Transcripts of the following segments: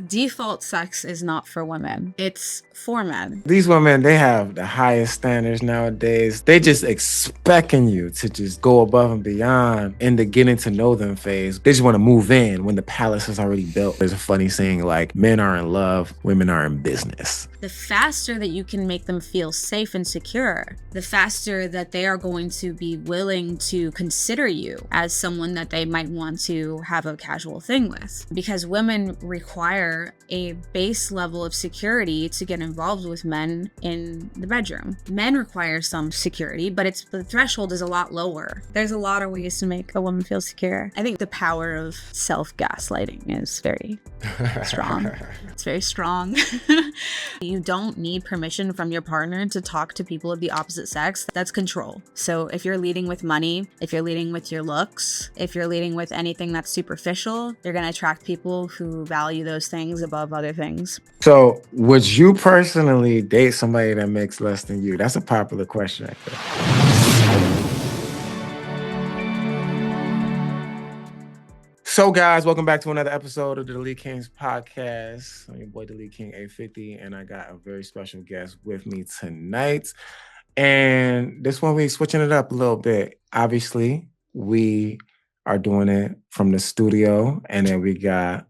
default sex is not for women. It's for men. These women, they have the highest standards nowadays. They just expecting you to just go above and beyond in the getting to know them phase. They just want to move in when the palace is already built. There's a funny saying like, men are in love, women are in business. The faster that you can make them feel safe and secure, the faster that they are going to be willing to consider you as someone that they might want to have a casual thing with. Because women require a base level of security to get involved with men in the bedroom. Men require some security, but the threshold is a lot lower. There's a lot of ways to make a woman feel secure. I think the power of self-gaslighting is very strong. It's very strong. You don't need permission from your partner to talk to people of the opposite sex. That's control. So if you're leading with money, if you're leading with your looks, if you're leading with anything that's superficial, you're going to attract people who value those things above other things. So would you personally date somebody that makes less than you? That's a popular question, I think. So guys, welcome back to another episode of the DeleteKings Podcast. I'm your boy DeleteKing 850, and I got a very special guest with me tonight. And this one, we're switching it up a little bit. Obviously, we are doing it from the studio, and then we got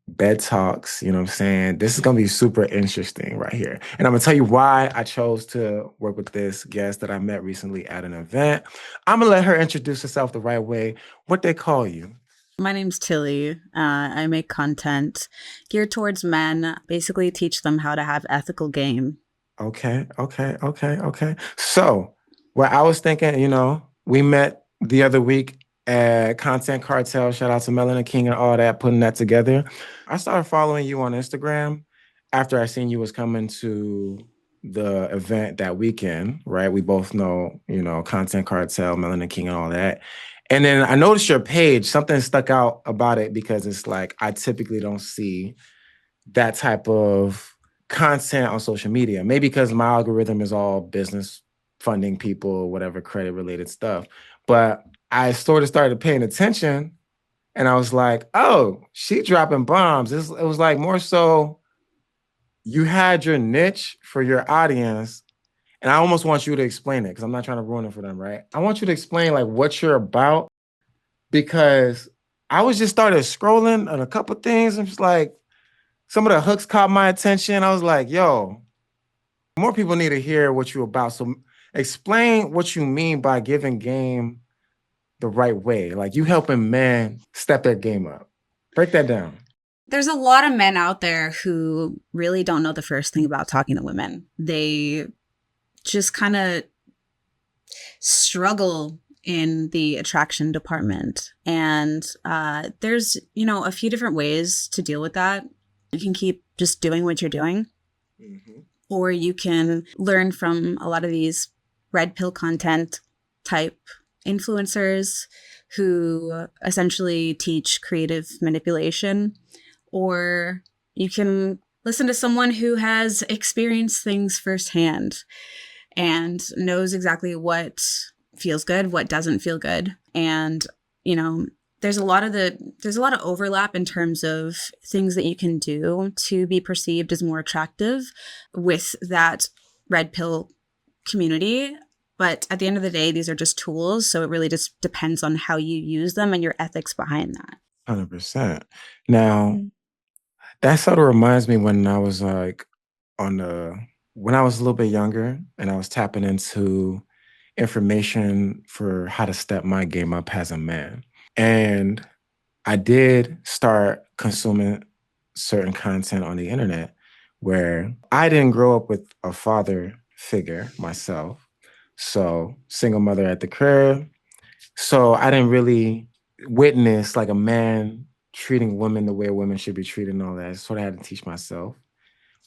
bed talks, you know what I'm saying? This is going to be super interesting right here. And I'm going to tell you why I chose to work with this guest that I met recently at an event. I'm going to let her introduce herself the right way. What they call you? My name's Tilly. I make content geared towards men, basically teach them how to have ethical game. Okay. So what I was thinking, we met the other week at Content Cartel. Shout out to Melanin King and all that, putting that together. I started following you on Instagram after I seen you was coming to the event that weekend, right? We both know, Content Cartel, Melanin King and all that. And then I noticed your page, something stuck out about it because it's like, I typically don't see that type of content on social media. Maybe because my algorithm is all business funding people, whatever credit related stuff. But I sort of started paying attention and I was like, oh, she dropping bombs. It was like more so you had your niche for your audience. And I almost want you to explain it because I'm not trying to ruin it for them, right? I want you to explain like what you're about because I was just started scrolling on a couple things. I'm just like, some of the hooks caught my attention. I was like, yo, more people need to hear what you're about. So explain what you mean by giving game the right way. Like you helping men step their game up. Break that down. There's a lot of men out there who really don't know the first thing about talking to women. They just kind of struggle in the attraction department. And there's, a few different ways to deal with that. You can keep just doing what you're doing, or you can learn from a lot of these red pill content type influencers who essentially teach creative manipulation, or you can listen to someone who has experienced things firsthand and knows exactly what feels good, what doesn't feel good. And, there's a lot of overlap in terms of things that you can do to be perceived as more attractive with that red pill community. But at the end of the day, these are just tools. So it really just depends on how you use them and your ethics behind that. 100%. Now, that sort of reminds me when I was like when I was a little bit younger and I was tapping into information for how to step my game up as a man. And I did start consuming certain content on the internet where I didn't grow up with a father figure myself. So single mother at the crib. So I didn't really witness like a man treating women the way women should be treated and all that. I sort of had to teach myself,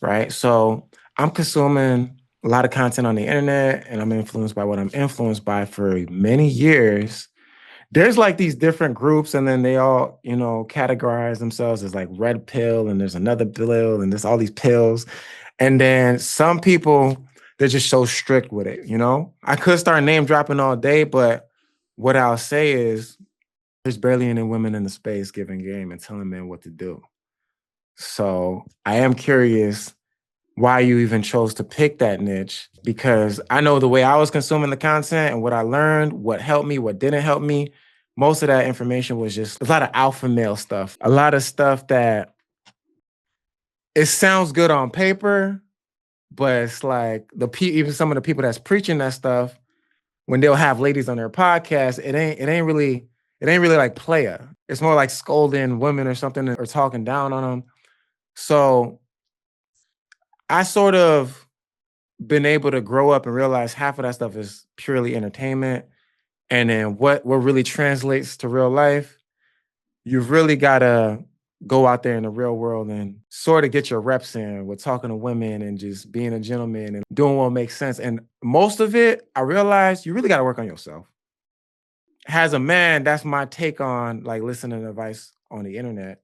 right? So I'm consuming a lot of content on the internet and I'm influenced by what I'm influenced by for many years. There's like these different groups and then they all, categorize themselves as like red pill and there's another pill and there's all these pills. And then some people, they're just so strict with it, I could start name dropping all day, but what I'll say is there's barely any women in the space giving game and telling men what to do. So I am curious why you even chose to pick that niche, because I know the way I was consuming the content and what I learned, what helped me, what didn't help me. Most of that information was just a lot of alpha male stuff, a lot of stuff that it sounds good on paper, but it's like even some of the people that's preaching that stuff, when they'll have ladies on their podcast, it ain't really like playa. It's more like scolding women or something, or talking down on them. So I sort of been able to grow up and realize half of that stuff is purely entertainment. And then what really translates to real life, you've really gotta go out there in the real world and sort of get your reps in with talking to women and just being a gentleman and doing what makes sense. And most of it, I realized you really gotta work on yourself. As a man, that's my take on like listening to advice on the internet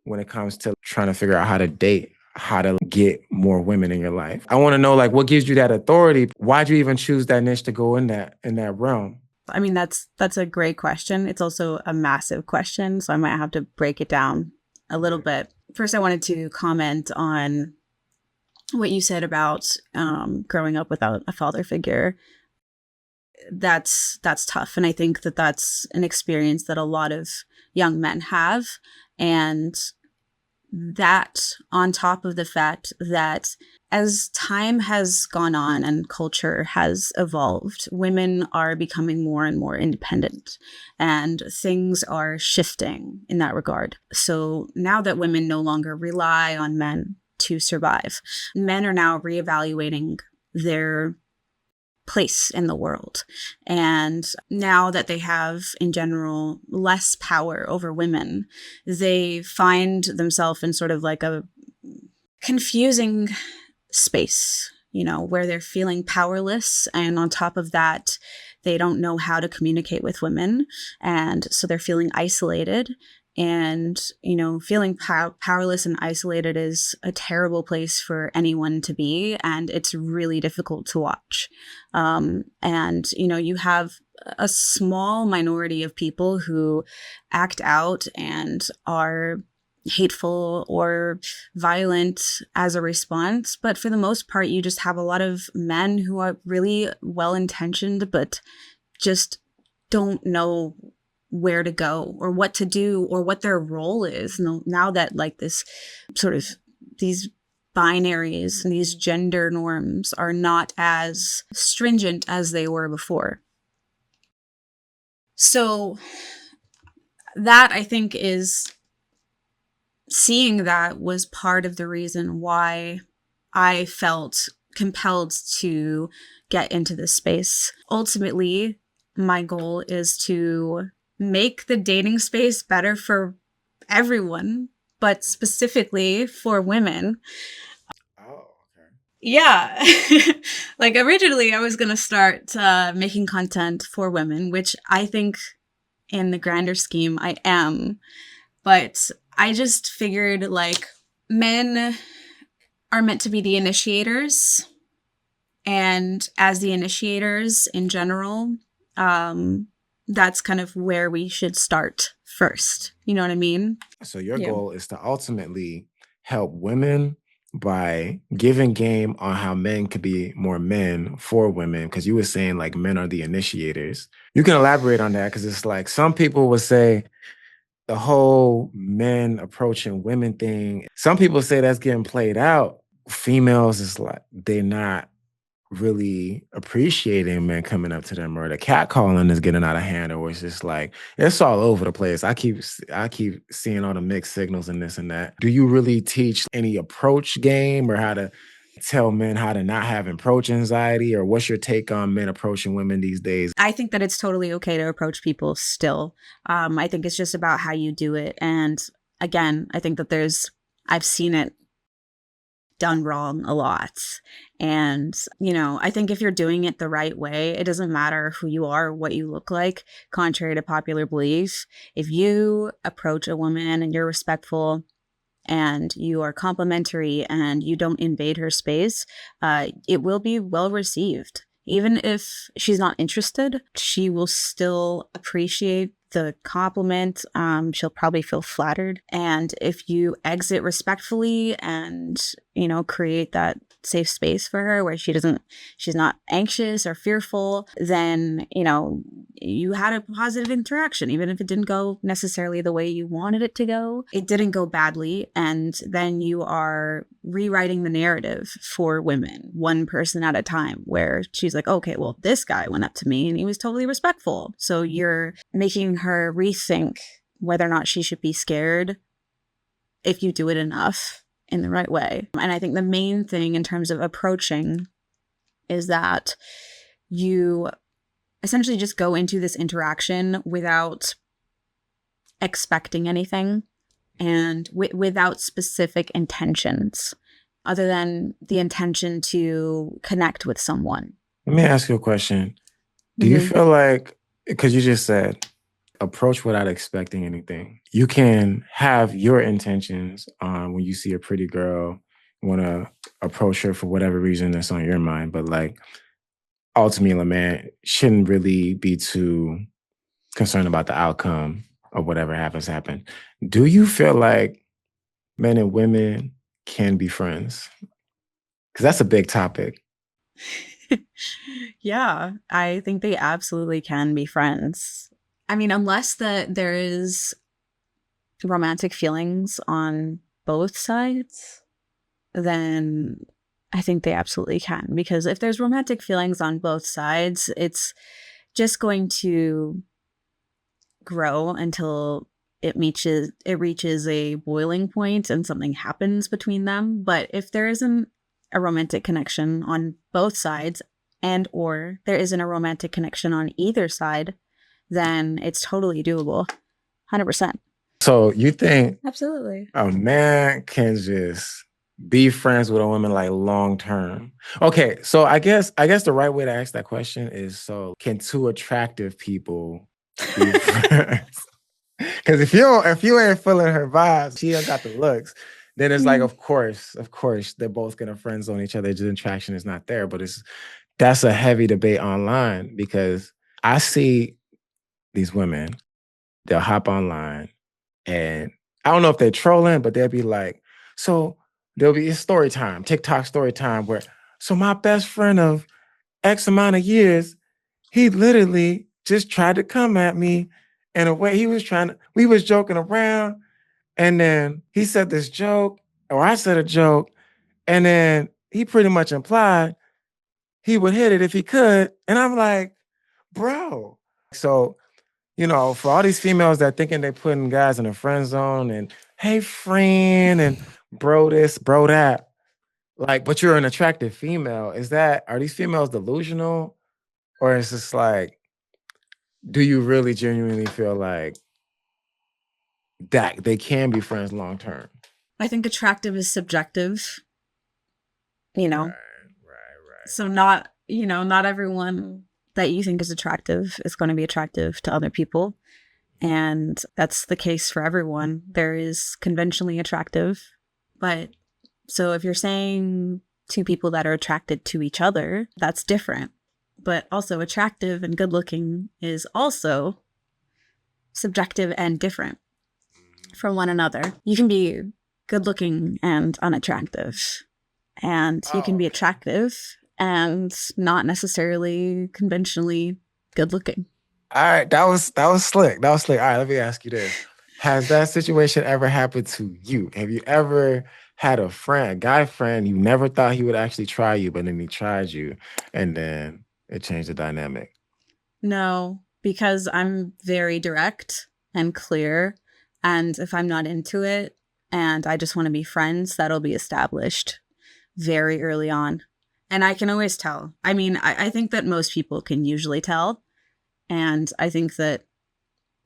when it comes to trying to figure out how to date, how to get more women in your life. I want to know like what gives you that authority? Why'd you even choose that niche to go in that realm? I mean, that's a great question. It's also a massive question, so I might have to break it down a little bit. First, I wanted to comment on what you said about growing up without a father figure. That's tough, and I think that that's an experience that a lot of young men have, and that on top of the fact that as time has gone on and culture has evolved, women are becoming more and more independent, and things are shifting in that regard. So now that women no longer rely on men to survive, men are now reevaluating their place in the world. And now that they have, in general, less power over women, they find themselves in sort of like a confusing space, where they're feeling powerless. And on top of that, they don't know how to communicate with women. And so they're feeling isolated. And, feeling powerless and isolated is a terrible place for anyone to be. And it's really difficult to watch. And, you have a small minority of people who act out and are hateful or violent as a response. But for the most part, you just have a lot of men who are really well-intentioned, but just don't know where to go or what to do or what their role is. Now that like this sort of these binaries and these gender norms are not as stringent as they were before. So that, I think, is seeing that was part of the reason why I felt compelled to get into this space. Ultimately, my goal is to make the dating space better for everyone, but specifically for women. Oh, okay. Yeah. Like originally I was going to start making content for women, which I think in the grander scheme I am. But I just figured like men are meant to be the initiators. And as the initiators in general, that's kind of where we should start first. You know what I mean? So your Yeah. goal is to ultimately help women by giving game on how men could be more men for women. Because you were saying like men are the initiators. You can elaborate on that because it's like some people would say the whole men approaching women thing. Some people say that's getting played out. Females is like they're not really appreciating men coming up to them, or the catcalling is getting out of hand, or it's just like it's all over the place. I keep seeing all the mixed signals and this and that. Do you really teach any approach game or how to tell men how to not have approach anxiety, or what's your take on men approaching women these days? I think that it's totally okay to approach people still. I think it's just about how you do it. And again, I think that I've seen it done wrong a lot. And, I think if you're doing it the right way, it doesn't matter who you are, or what you look like, contrary to popular belief. If you approach a woman and you're respectful and you are complimentary and you don't invade her space, it will be well received. Even if she's not interested, she will still appreciate the compliment, she'll probably feel flattered. And if you exit respectfully and, create that safe space for her where she's not anxious or fearful, then, you had a positive interaction, even if it didn't go necessarily the way you wanted it to go. It didn't go badly. And then you are rewriting the narrative for women, one person at a time, where she's like, okay, well, this guy went up to me and he was totally respectful. So you're making her rethink whether or not she should be scared if you do it enough in the right way. And I think the main thing in terms of approaching is that you essentially just go into this interaction without expecting anything and without specific intentions other than the intention to connect with someone. Let me ask you a question. Do you feel like, because you just said, approach without expecting anything. You can have your intentions when you see a pretty girl, want to approach her for whatever reason that's on your mind. But like, ultimately, man, shouldn't really be too concerned about the outcome of whatever happen. Do you feel like men and women can be friends? Because that's a big topic. Yeah, I think they absolutely can be friends. I mean, unless there is romantic feelings on both sides, then I think they absolutely can. Because if there's romantic feelings on both sides, it's just going to grow until it reaches a boiling point and something happens between them. But if there isn't a romantic connection on both sides, and or there isn't a romantic connection on either side, then it's totally doable. 100%. So you think absolutely a man can just be friends with a woman like long term? Okay, so I guess the right way to ask that question is, so can two attractive people be friends? Because if you ain't feeling her vibes, she ain't got the looks, then it's like, of course, they're both gonna friend zone each other. The attraction is not there. But that's a heavy debate online, because I see these women, they'll hop online and I don't know if they're trolling, but they'll be like, so there'll be a story time, TikTok story time, where, so my best friend of X amount of years, he literally just tried to come at me in a way we was joking around, and then he said this joke, or I said a joke, and then he pretty much implied he would hit it if he could. And I'm like, bro. So, for all these females that thinking they're putting guys in a friend zone and, hey, friend, and bro this, bro that, like, but you're an attractive female. Are these females delusional? Or is this like, do you really genuinely feel like that they can be friends long term? I think attractive is subjective, Right. So not everyone that you think is attractive is going to be attractive to other people. And that's the case for everyone. There is conventionally attractive, but so if you're saying two people that are attracted to each other, that's different. But also attractive and good looking is also subjective and different from one another. You can be good looking and unattractive, and you can be attractive and not necessarily conventionally good looking. All right, that was slick. All right, let me ask you this. Has that situation ever happened to you? Have you ever had a guy friend, you never thought he would actually try you, but then he tried you, and then it changed the dynamic? No, because I'm very direct and clear. And if I'm not into it and I just want to be friends, that'll be established very early on. And I can always tell. I mean, I think that most people can usually tell. And I think that,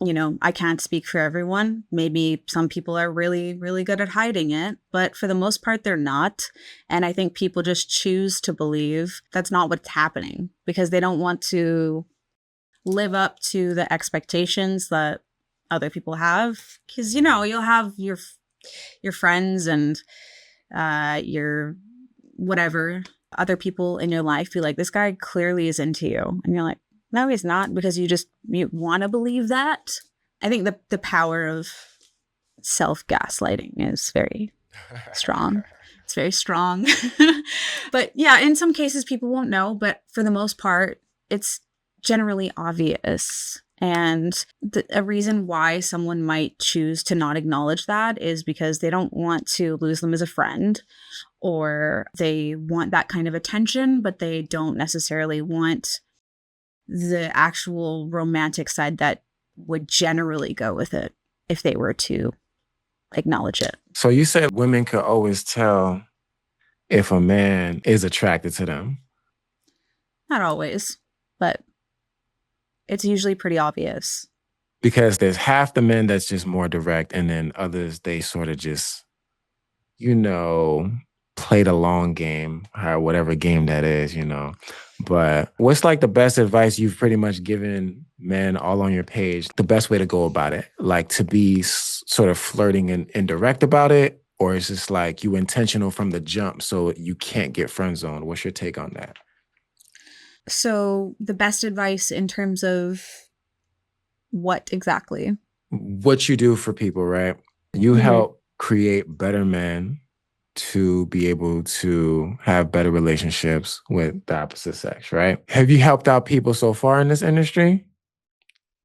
I can't speak for everyone. Maybe some people are really, really good at hiding it, but for the most part, they're not. And I think people just choose to believe that's not what's happening because they don't want to live up to the expectations that other people have. Because, you'll have your friends and your whatever other people in your life be like, this guy clearly is into you. And you're like, no, he's not, because you want to believe that. I think the power of self-gaslighting is very strong. It's very strong. But yeah, in some cases people won't know, but for the most part, it's generally obvious. And a reason why someone might choose to not acknowledge that is because they don't want to lose them as a friend, or they want that kind of attention, but they don't necessarily want the actual romantic side that would generally go with it if they were to acknowledge it. So you said women could always tell if a man is attracted to them. Not always, but it's usually pretty obvious. Because there's half the men that's just more direct, and then others, they sort of just, play the long game, or whatever game that is, But what's like the best advice you've pretty much given men all on your page? The best way to go about it? Like to be sort of flirting and indirect about it? Or is this like you intentional from the jump so you can't get friend zoned? What's your take on that? So the best advice in terms of what exactly? What you do for people, right? You help create better men to be able to have better relationships with the opposite sex, right? Have you helped out people so far in this industry?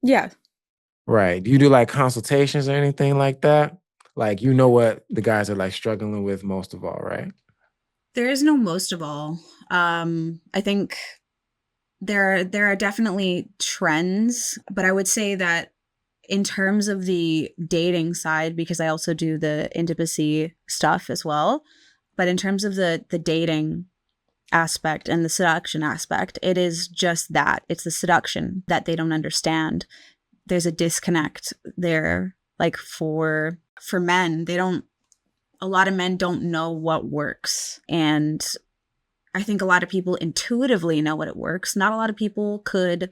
Yeah. Right. Do you do like consultations or anything like that? Like, what the guys are like struggling with most of all, right? There is no most of all. I think there are definitely trends, but I would say that in terms of the dating side, because I also do the intimacy stuff as well, but in terms of the dating aspect and the seduction aspect, it is just that. It's the seduction that they don't understand. There's a disconnect there. Like for men, a lot of men don't know what works. And I think a lot of people intuitively know what it works. Not a lot of people could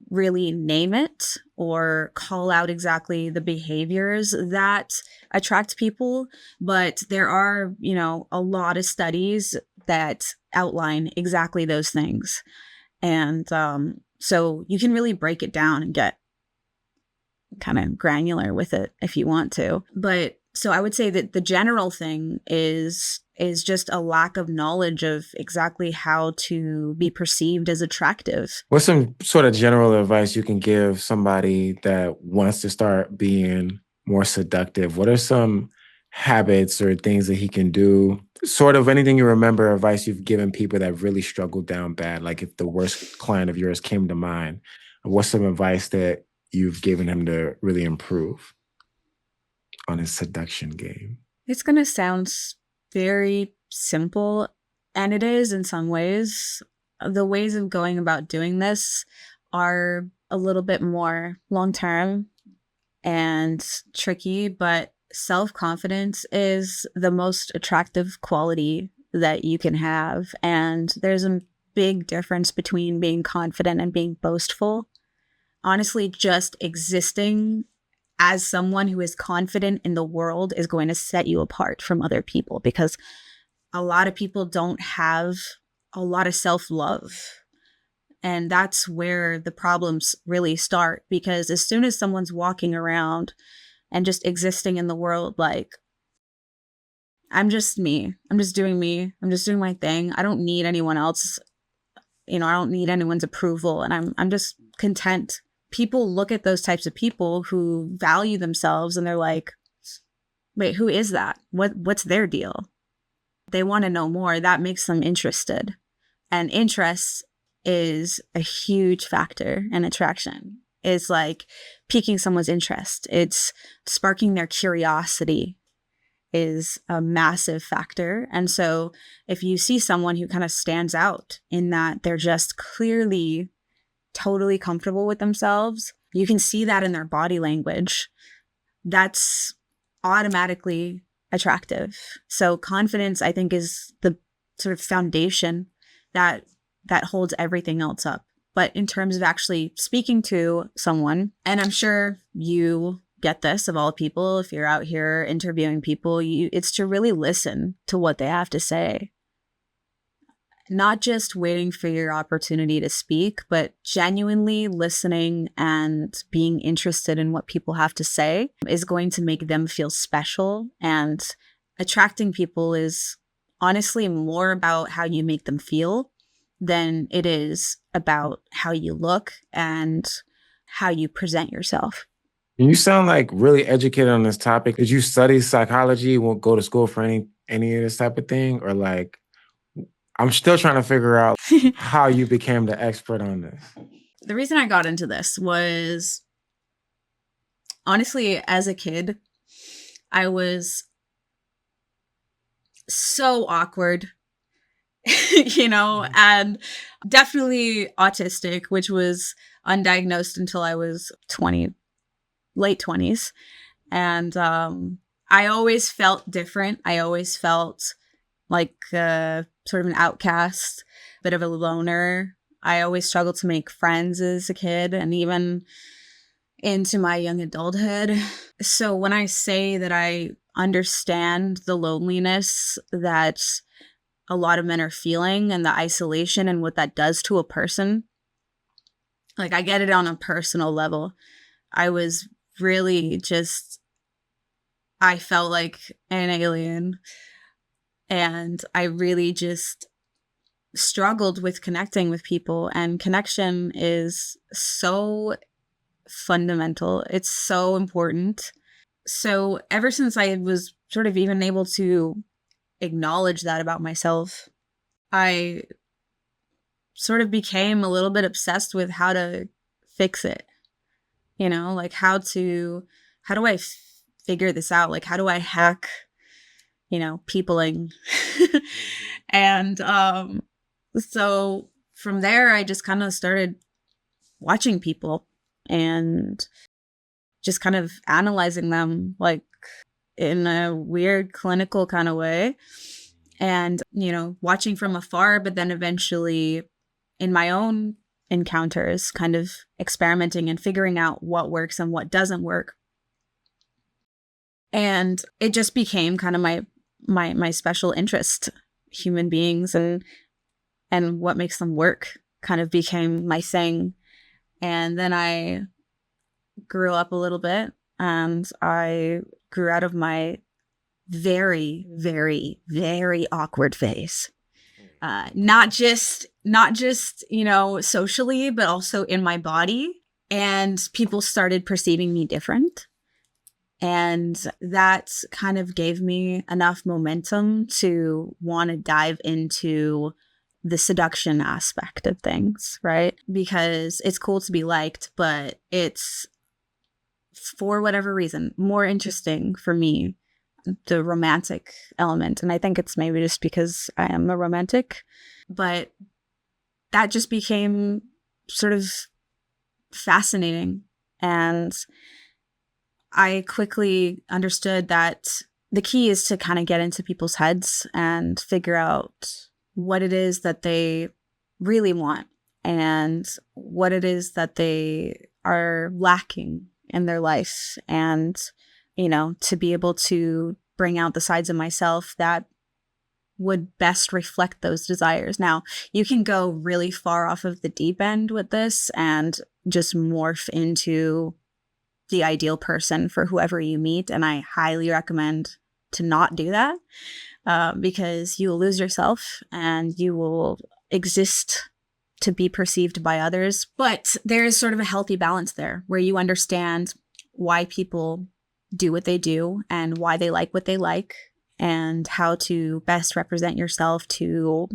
really name it or call out exactly the behaviors that attract people. But there are, a lot of studies that outline exactly those things. And so you can really break it down and get kind of granular with it if you want to. But so I would say that the general thing is just a lack of knowledge of exactly how to be perceived as attractive. What's some sort of general advice you can give somebody that wants to start being more seductive? What are some habits or things that he can do? Sort of anything you remember, advice you've given people that really struggled down bad, like if the worst client of yours came to mind, what's some advice that you've given him to really improve on his seduction game? It's going to sound very simple, and it is in some ways. The ways of going about doing this are a little bit more long-term and tricky, but self-confidence is the most attractive quality that you can have. And there's a big difference between being confident and being boastful. Honestly, just existing as someone who is confident in the world is going to set you apart from other people, because a lot of people don't have a lot of self-love. And that's where the problems really start, because as soon as someone's walking around and just existing in the world like, I'm just me, I'm just doing my thing, I don't need anyone else, I don't need anyone's approval, and I'm just content. People look at those types of people who value themselves and they're like, wait, who is that? What's their deal? They want to know more. That makes them interested. And interest is a huge factor in attraction. It's like piquing someone's interest. It's sparking their curiosity is a massive factor. And so if you see someone who kind of stands out in that they're just clearly totally comfortable with themselves, you can see that in their body language. That's automatically attractive. So confidence, I think, is the sort of foundation that holds everything else up. But in terms of actually speaking to someone, and I'm sure you get this of all people, if you're out here interviewing people, it's to really listen to what they have to say. not just waiting for your opportunity to speak, but genuinely listening and being interested in what people have to say is going to make them feel special. And attracting people is honestly more about how you make them feel than it is about how you look and how you present yourself. You sound like really educated on this topic. Did you study psychology? Won't go to school for any of this type of thing? Or like, I'm still trying to figure out how you became the expert on this. The reason I got into this was, honestly, as a kid, I was so awkward, and definitely autistic, which was undiagnosed until I was 20, late 20s. And I always felt different. I always felt like sort of an outcast, bit of a loner. I always struggled to make friends as a kid and even into my young adulthood. So when I say that I understand the loneliness that a lot of men are feeling and the isolation and what that does to a person, like I get it on a personal level. I was really just, I felt like an alien. And I really just struggled with connecting with people. And connection is so fundamental. It's so important. So ever since I was sort of even able to acknowledge that about myself, I sort of became a little bit obsessed with how to fix it. Like how do I figure this out? Like, how do I hack, peopling? And so from there, I just kind of started watching people and just kind of analyzing them, like in a weird clinical kind of way. And, watching from afar, but then eventually in my own encounters, kind of experimenting and figuring out what works and what doesn't work. And it just became kind of my special interest. Human beings and what makes them work kind of became my thing. And then I grew up a little bit and I grew out of my very, very, very awkward phase. Not just, socially, but also in my body. And people started perceiving me different. And that kind of gave me enough momentum to want to dive into the seduction aspect of things, right? Because it's cool to be liked, but it's, for whatever reason, more interesting for me, the romantic element. And I think it's maybe just because I am a romantic, but that just became sort of fascinating. And I quickly understood that the key is to kind of get into people's heads and figure out what it is that they really want and what it is that they are lacking in their life. And, to be able to bring out the sides of myself that would best reflect those desires. Now, you can go really far off of the deep end with this and just morph into the ideal person for whoever you meet. And I highly recommend to not do that because you will lose yourself and you will exist to be perceived by others. But there is sort of a healthy balance there where you understand why people do what they do and why they like what they like and how to best represent yourself to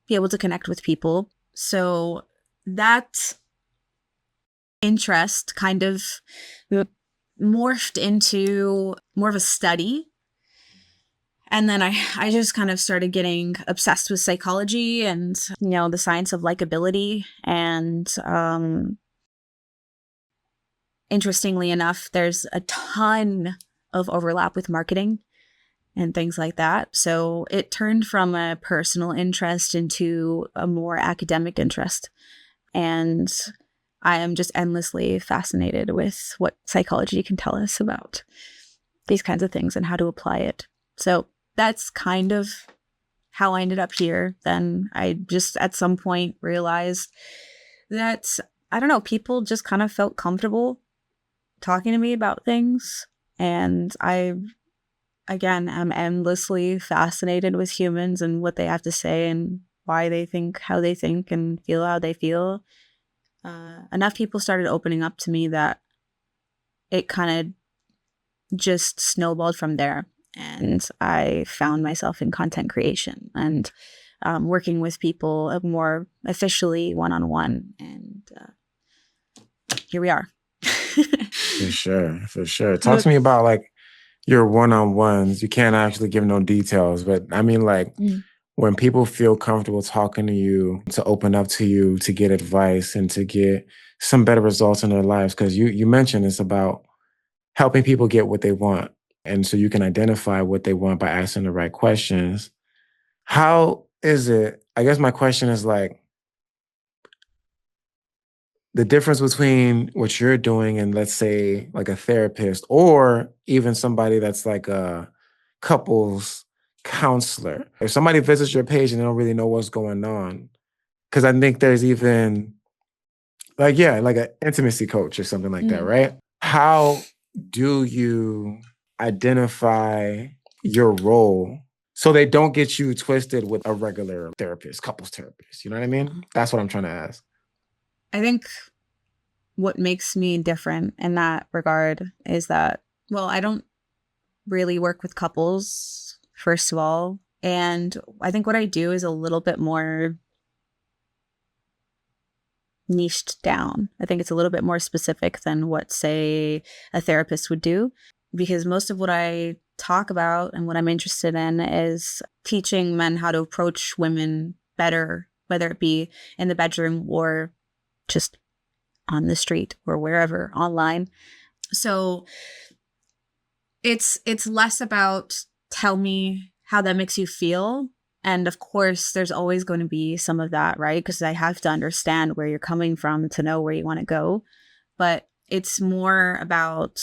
be able to connect with people. So that interest kind of morphed into more of a study. And then I just kind of started getting obsessed with psychology and, the science of likability. And interestingly enough, there's a ton of overlap with marketing and things like that. So it turned from a personal interest into a more academic interest. And I am just endlessly fascinated with what psychology can tell us about these kinds of things and how to apply it. So that's kind of how I ended up here, then I just at some point realized that, I don't know, people just kind of felt comfortable talking to me about things. And I, again, am endlessly fascinated with humans and what they have to say and why they think how they think and feel how they feel. Enough people started opening up to me that it kind of just snowballed from there. And I found myself in content creation and working with people more officially one-on-one. And here we are. For sure. For sure. Talk to me about like your one-on-ones. You can't actually give no details, but I mean, like, when people feel comfortable talking to you, to open up to you, to get advice and to get some better results in their lives, because you mentioned it's about helping people get what they want. And so you can identify what they want by asking the right questions. How is it? I guess my question is like, the difference between what you're doing and, let's say, like a therapist or even somebody that's like a couples counselor. If somebody visits your page and they don't really know what's going on, because I think there's even like, yeah, like an intimacy coach or something like that, right? How do you identify your role so they don't get you twisted with a regular therapist, couples therapist? You know what I mean? That's what I'm trying to ask. I think what makes me different in that regard is that, well, I don't really work with couples, first of all. And I think what I do is a little bit more niched down. I think it's a little bit more specific than what, say, a therapist would do, because most of what I talk about and what I'm interested in is teaching men how to approach women better, whether it be in the bedroom or just on the street or wherever online. So it's less about tell me how that makes you feel. And of course, there's always going to be some of that, right? Because I have to understand where you're coming from to know where you want to go. But it's more about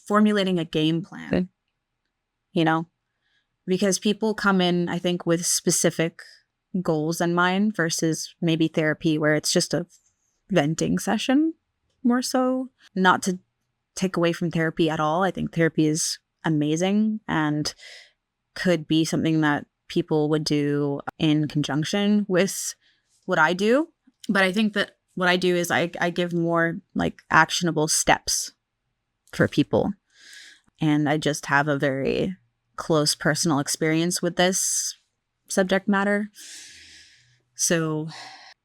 formulating a game plan, you know, because people come in, I think, with specific goals in mind versus maybe therapy where it's just a venting session more so. Not to take away from therapy at all. I think therapy is amazing and could be something that people would do in conjunction with what I do. But I think that what I do is I give more like actionable steps for people. And I just have a very close personal experience with this subject matter. So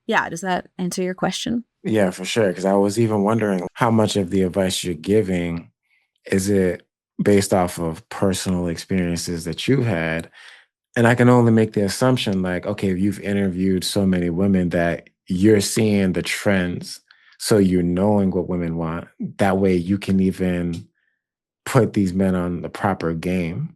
yeah, does that answer your question? Yeah, for sure. Because I was even wondering how much of the advice you're giving is it based off of personal experiences that you had? And I can only make the assumption like, okay, you've interviewed so many women that you're seeing the trends. So you're knowing what women want. That way you can even put these men on the proper game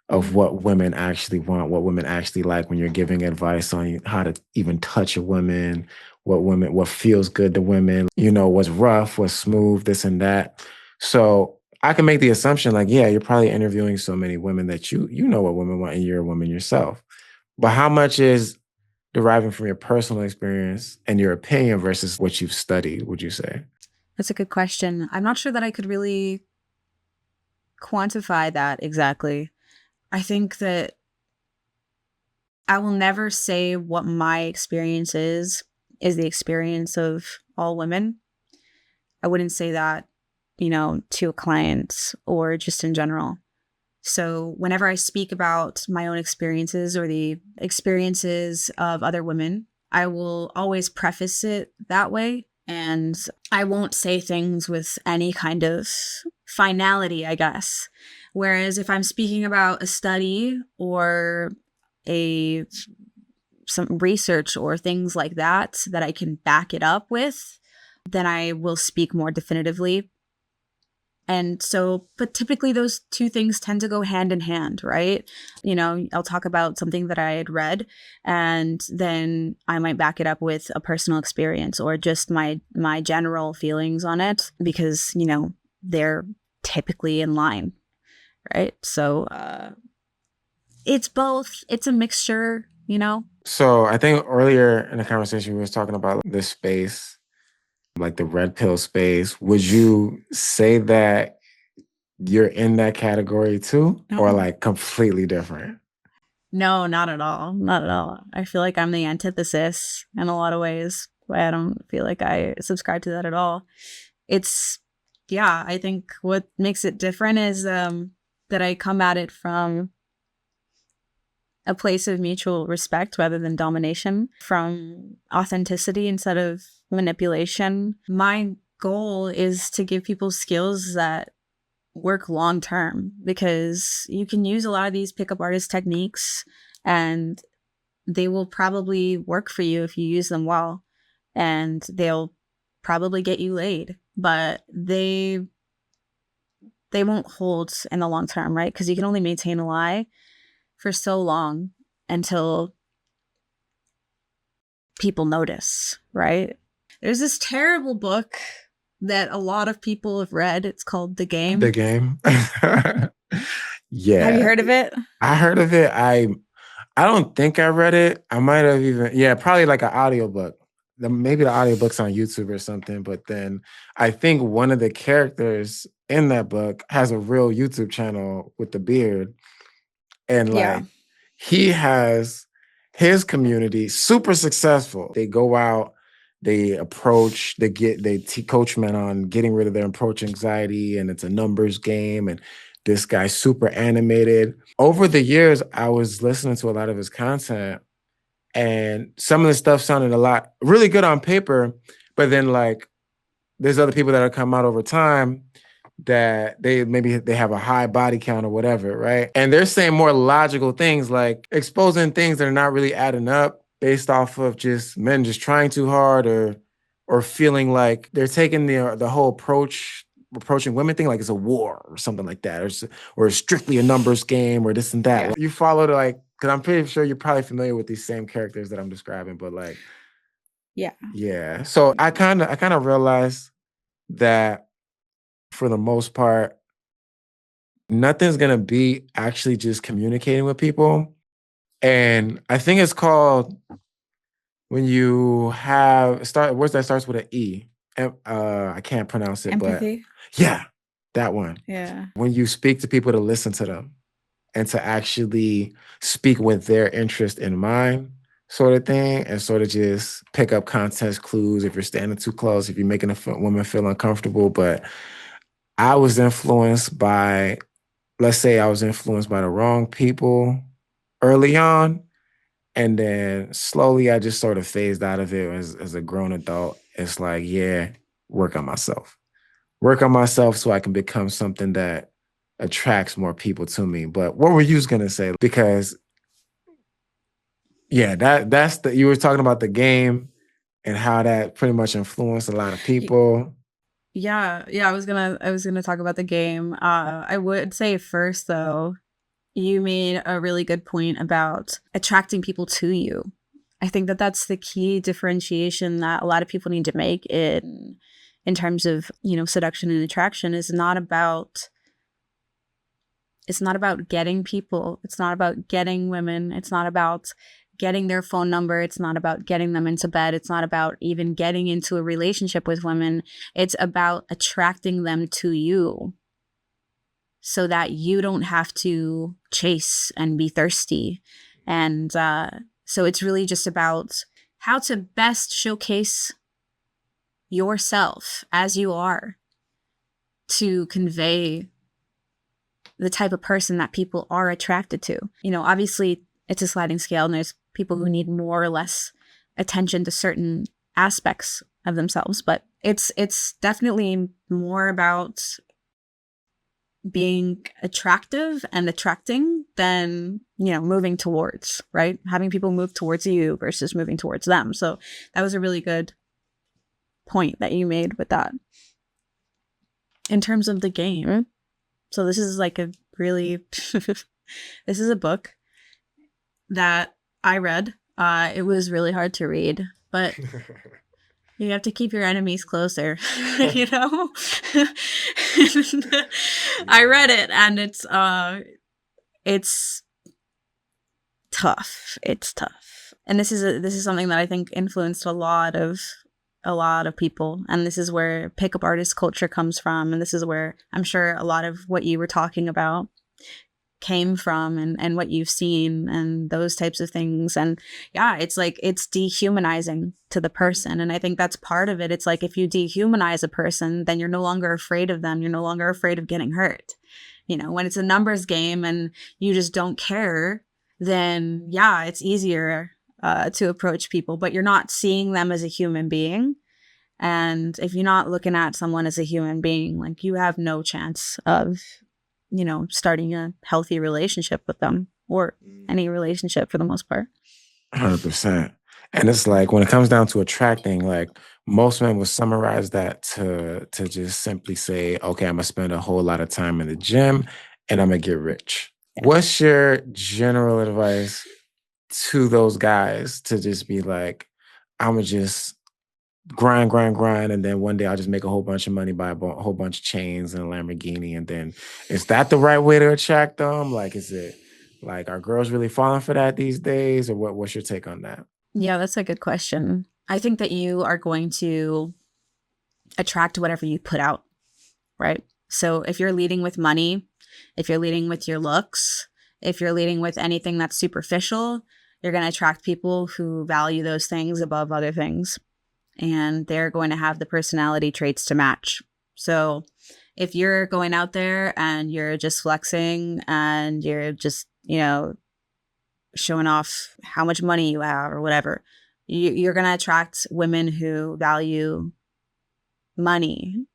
of what women actually want, what women actually like when you're giving advice on how to even touch a woman, what feels good to women, what's rough, what's smooth, this and that. So I can make the assumption like, yeah, you're probably interviewing so many women that you know what women want and you're a woman yourself. But how much is deriving from your personal experience and your opinion versus what you've studied, would you say? That's a good question. I'm not sure that I could really quantify that exactly. I think that I will never say what my experience is the experience of all women. I wouldn't say that, to a client or just in general. So whenever I speak about my own experiences or the experiences of other women, I will always preface it that way. And I won't say things with any kind of finality, I guess. Whereas if I'm speaking about a study or some research or things like that I can back it up with, then I will speak more definitively. And so, but typically those two things tend to go hand in hand, right? I'll talk about something that I had read and then I might back it up with a personal experience or just my general feelings on it because, they're typically in line, right? So, It's both. It's a mixture, you know? So I think earlier in the conversation, we was talking about this space, like the red pill space. Would you say that you're in that category too, or No. like completely different? No, not at all. Not at all. I feel like I'm the antithesis in a lot of ways. I don't feel like I subscribe to that at all. It's, yeah, I think what makes it different is that I come at it from a place of mutual respect rather than domination, from authenticity instead of manipulation. My goal is to give people skills that work long term, because you can use a lot of these pickup artist techniques and they will probably work for you if you use them well, and they'll probably get you laid, but they won't hold in the long term, right? Because you can only maintain a lie for so long until people notice, right? There's this terrible book that a lot of people have read. It's called The Game. The Game. Yeah. Have you heard of it? I heard of it. I don't think I read it. I might have even, probably like an audiobook. Maybe the audiobook's on YouTube or something. But then I think one of the characters in that book has a real YouTube channel with the beard. And like he has his community super successful. They go out, they approach, they coach men on getting rid of their approach anxiety, and it's a numbers game. And this guy's super animated. Over the years, I was listening to a lot of his content, and some of the stuff sounded a lot really good on paper, but then like there's other people that have come out over time that they have a high body count or whatever, right? And they're saying more logical things, like exposing things that are not really adding up based off of just men just trying too hard, or feeling like they're taking the whole approaching women thing like it's a war or something like that, or strictly a numbers game or this and that. Yeah. You followed, like, because I'm pretty sure you're probably familiar with these same characters that I'm describing, but like, yeah. So I kind of realized that for the most part, nothing's gonna be actually just communicating with people. And I think it's called, when you have words that starts with an E. I can't pronounce it, Empathy. But yeah, that one. Yeah. When you speak to people, to listen to them and to actually speak with their interest in mind, sort of thing, and sort of just pick up context clues if you're standing too close, if you're making a woman feel uncomfortable. But I was influenced by, let's say I was influenced by the wrong people early on. And then slowly I just sort of phased out of it as a grown adult. It's like, work on myself. Work on myself so I can become something that attracts more people to me. But what were you going to say? Because, that's you were talking about The Game and how that pretty much influenced a lot of people. Yeah, I was gonna talk about The Game. I would say first though, you made a really good point about attracting people to you. I think that that's the key differentiation that a lot of people need to make in terms of, seduction and attraction. It's not about getting people. It's not about getting women. It's not about getting their phone number. It's not about getting them into bed. It's not about even getting into a relationship with women. It's about attracting them to you, so that you don't have to chase and be thirsty. And so it's really just about how to best showcase yourself as you are to convey the type of person that people are attracted to. Obviously it's a sliding scale, and there's people who need more or less attention to certain aspects of themselves, but it's definitely more about being attractive and attracting than, moving towards, right? Having people move towards you versus moving towards them. So that was a really good point that you made with that. In terms of The Game, so this is like a really, this is a book that I read. It was really hard to read, but you have to keep your enemies closer, I read it, and it's tough. It's tough. And this is something that I think influenced a lot of people. And this is where pickup artist culture comes from. And this is where I'm sure a lot of what you were talking about came from, and what you've seen and those types of things. And yeah, it's like, it's dehumanizing to the person. And I think that's part of it. It's like, if you dehumanize a person, then you're no longer afraid of them. You're no longer afraid of getting hurt. You know, when it's a numbers game and you just don't care, then yeah, it's easier to approach people, but you're not seeing them as a human being. And if you're not looking at someone as a human being, like, you have no chance of, you know, starting a healthy relationship with them, or any relationship for the most part. 100%. And it's like, when it comes down to attracting, like, most men will summarize that to just simply say, okay, I'm gonna spend a whole lot of time in the gym and I'm gonna get rich. Yeah. What's your general advice to those guys to just be like, I'm gonna just grind, and then one day I'll just make a whole bunch of money, buy a whole bunch of chains and a Lamborghini, and then is that the right way to attract them? Like, is it like, are girls really falling for that these days, or what's your take on that? Yeah, that's a good question. I think that you are going to attract whatever you put out, right? So if you're leading with money, if you're leading with your looks, if you're leading with anything that's superficial, you're going to attract people who value those things above other things. And they're going to have the personality traits to match. So if you're going out there and you're just flexing and you're just, you know, showing off how much money you have or whatever, you're going to attract women who value money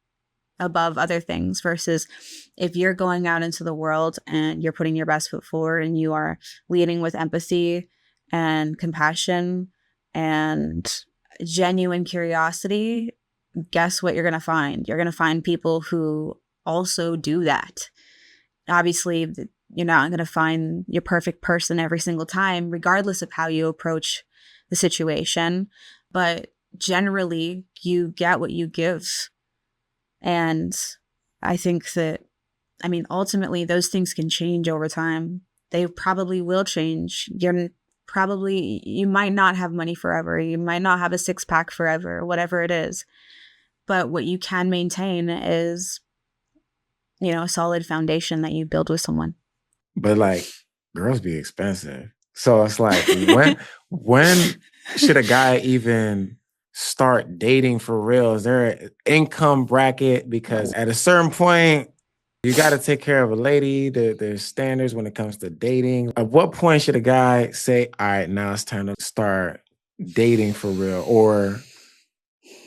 above other things. Versus if you're going out into the world and you're putting your best foot forward and you are leading with empathy and compassion and genuine curiosity, guess what you're going to find? You're going to find people who also do that. Obviously, you're not going to find your perfect person every single time, regardless of how you approach the situation. But generally, you get what you give. And I think that, I mean, ultimately, those things can change over time. They probably will change. You might not have money forever. You might not have a six-pack forever, whatever it is. But what you can maintain is, you know, a solid foundation that you build with someone. But like, girls be expensive. So it's like, when should a guy even start dating for real? Is there an income bracket? Because at a certain point, you got to take care of a lady. There's standards when it comes to dating. At what point should a guy say, all right, now it's time to start dating for real? Or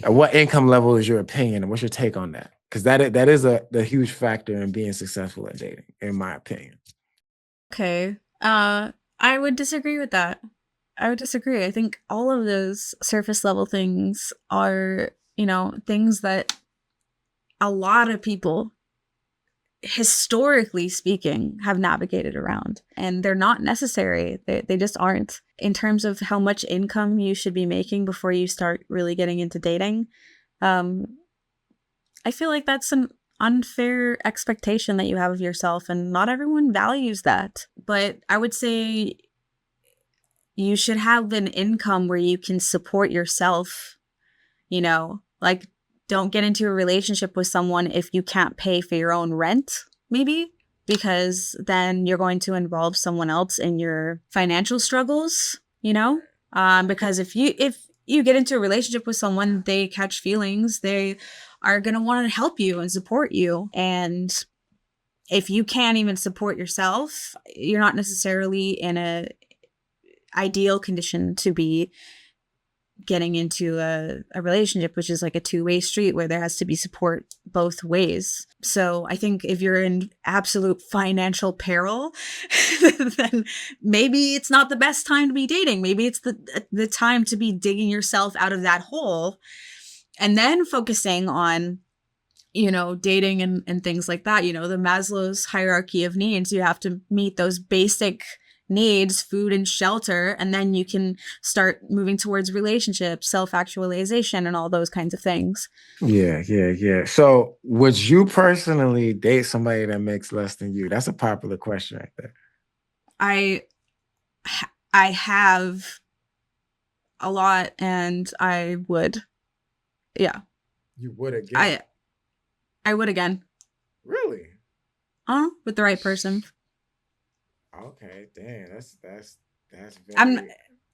at what income level is your opinion? And what's your take on that? Because that is the huge factor in being successful at dating, in my opinion. Okay. I would disagree with that. I would disagree. I think all of those surface level things are, you know, things that a lot of people, historically speaking, have navigated around, and they're not necessary. They just aren't. In terms of how much income you should be making before you start really getting into dating, I feel like that's an unfair expectation that you have of yourself, and not everyone values that. But I would say you should have an income where you can support yourself. You know, like, don't get into a relationship with someone if you can't pay for your own rent, maybe, because then you're going to involve someone else in your financial struggles, you know? Because if you get into a relationship with someone, they catch feelings, they are going to want to help you and support you. And if you can't even support yourself, you're not necessarily in a ideal condition to be getting into a relationship, which is like a two-way street where there has to be support both ways. So I think if you're in absolute financial peril, then maybe it's not the best time to be dating. Maybe it's the time to be digging yourself out of that hole and then focusing on, you know, dating and things like that. You know, the Maslow's hierarchy of needs, you have to meet those basic needs, food and shelter, and then you can start moving towards relationships, self-actualization, and all those kinds of things. Yeah. So would you personally date somebody that makes less than you? That's a popular question right there. I have a lot, and I would. Yeah. You would again? I would again. Really? With the right person. Okay, damn, that's I'm very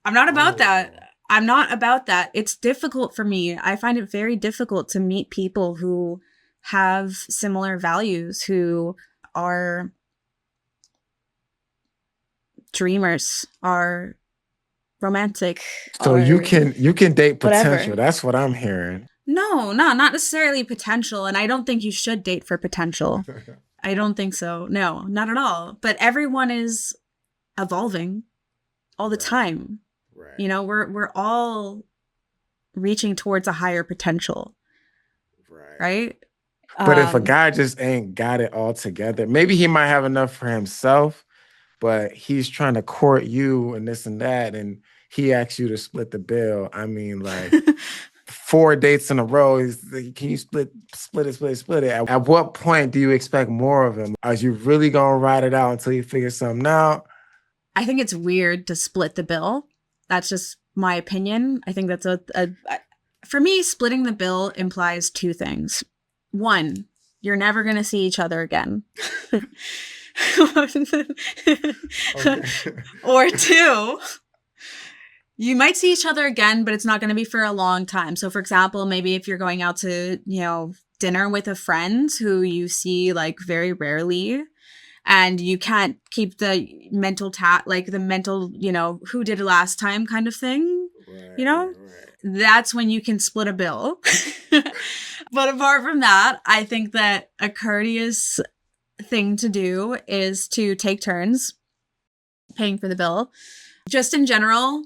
not about honorable. that. I'm not about that. It's difficult for me. I find it very difficult to meet people who have similar values, who are dreamers, are romantic. So you can date potential. Whatever. That's what I'm hearing. No, not necessarily potential. And I don't think you should date for potential. I don't think so. No, not at all. But everyone is evolving all the time. Right. You know, we're all reaching towards a higher potential. Right? But if a guy just ain't got it all together, maybe he might have enough for himself, but he's trying to court you and this and that, and he asks you to split the bill. I mean, like 4 dates in a row. He's like, can you split it? At what point do you expect more of him? Are you really gonna ride it out until you figure something out? I think it's weird to split the bill. That's just my opinion. I think that's for me, splitting the bill implies two things. One, you're never going to see each other again. Or two, you might see each other again, but it's not going to be for a long time. So for example, maybe if you're going out to, dinner with a friend who you see like very rarely, and you can't keep the mental who did it last time kind of thing, right. That's when you can split a bill. But apart from that, I think that a courteous thing to do is to take turns paying for the bill. Just in general,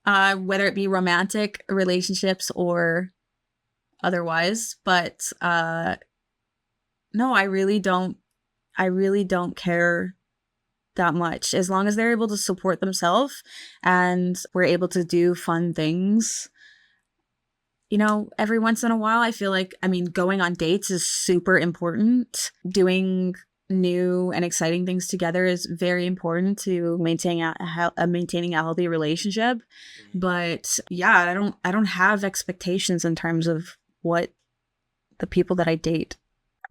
whether it be romantic relationships or otherwise. But no, I really don't care that much. As long as they're able to support themselves and we're able to do fun things, every once in a while, I feel like, going on dates is super important. Doing new and exciting things together is very important to maintaining a healthy relationship. But yeah, I don't have expectations in terms of what the people that I date.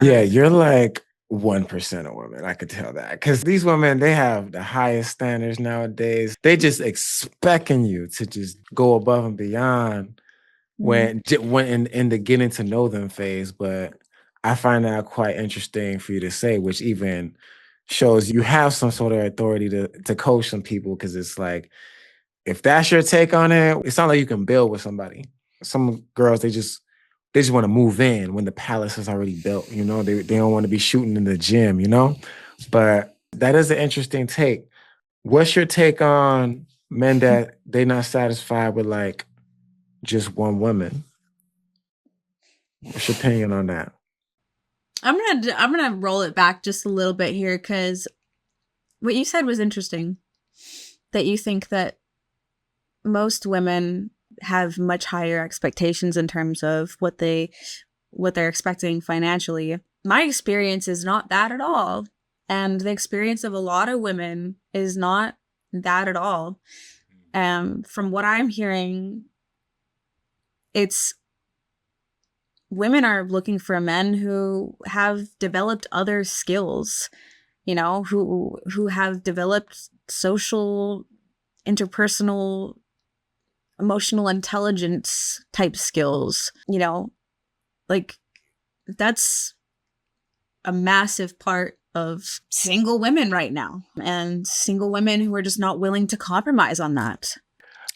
Yeah, you're like 1% of women. I could tell that. Because these women, they have the highest standards nowadays. They just expecting you to just go above and beyond when in the getting to know them phase. But I find that quite interesting for you to say, which even shows you have some sort of authority to coach some people. Because it's like, if that's your take on it, it's not like you can build with somebody. Some girls, they just want to move in when the palace is already built. They don't want to be shooting in the gym. But that is an interesting take. What's your take on men that they not satisfied with like just one woman? What's your opinion on that? I'm gonna roll it back just a little bit here, because what you said was interesting. That you think that most women have much higher expectations in terms of what they're expecting financially. My experience is not that at all. And the experience of a lot of women is not that at all. From what I'm hearing, it's women are looking for men who have developed other skills, who have developed social, interpersonal, emotional intelligence type skills. Like that's a massive part of single women right now, and single women who are just not willing to compromise on that.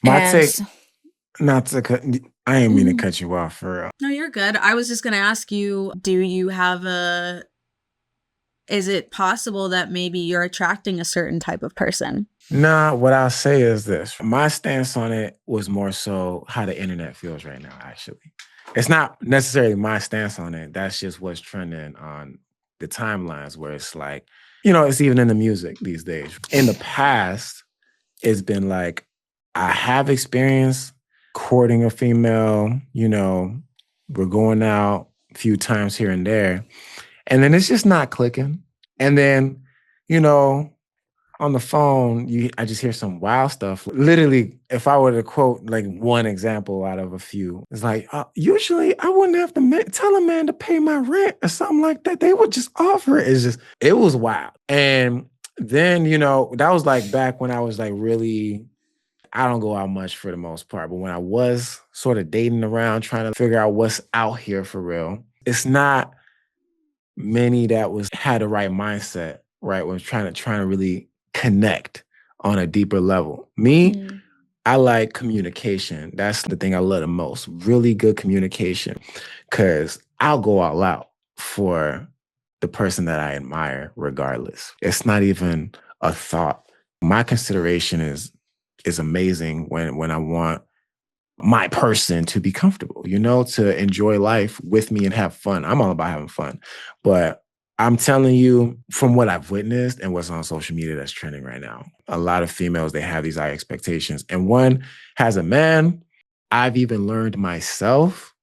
Not to cut, I ain't mean to cut you off for real. No, you're good. I was just going to ask you, is it possible that maybe you're attracting a certain type of person? Nah, what I'll say is this. My stance on it was more so how the internet feels right now, actually. It's not necessarily my stance on it. That's just what's trending on the timelines, where it's like, it's even in the music these days. In the past, it's been like, I have experience courting a female, we're going out a few times here and there, and then it's just not clicking. And then, on the phone, I just hear some wild stuff. Literally, if I were to quote like one example out of a few, it's like, usually I wouldn't have to tell a man to pay my rent or something like that. They would just offer it. It was wild. And then, that was like back when I was like really, I don't go out much for the most part, but when I was sort of dating around, trying to figure out what's out here for real, it's not many that had the right mindset, right? Was trying to really connect on a deeper level. Me, I like communication. That's the thing I love the most. Really good communication. Cause I'll go all out for the person that I admire regardless. It's not even a thought. My consideration is amazing when I want my person to be comfortable, to enjoy life with me and have fun. I'm all about having fun. But I'm telling you, from what I've witnessed and what's on social media that's trending right now, a lot of females, they have these high expectations. And one, as a man, I've even learned myself,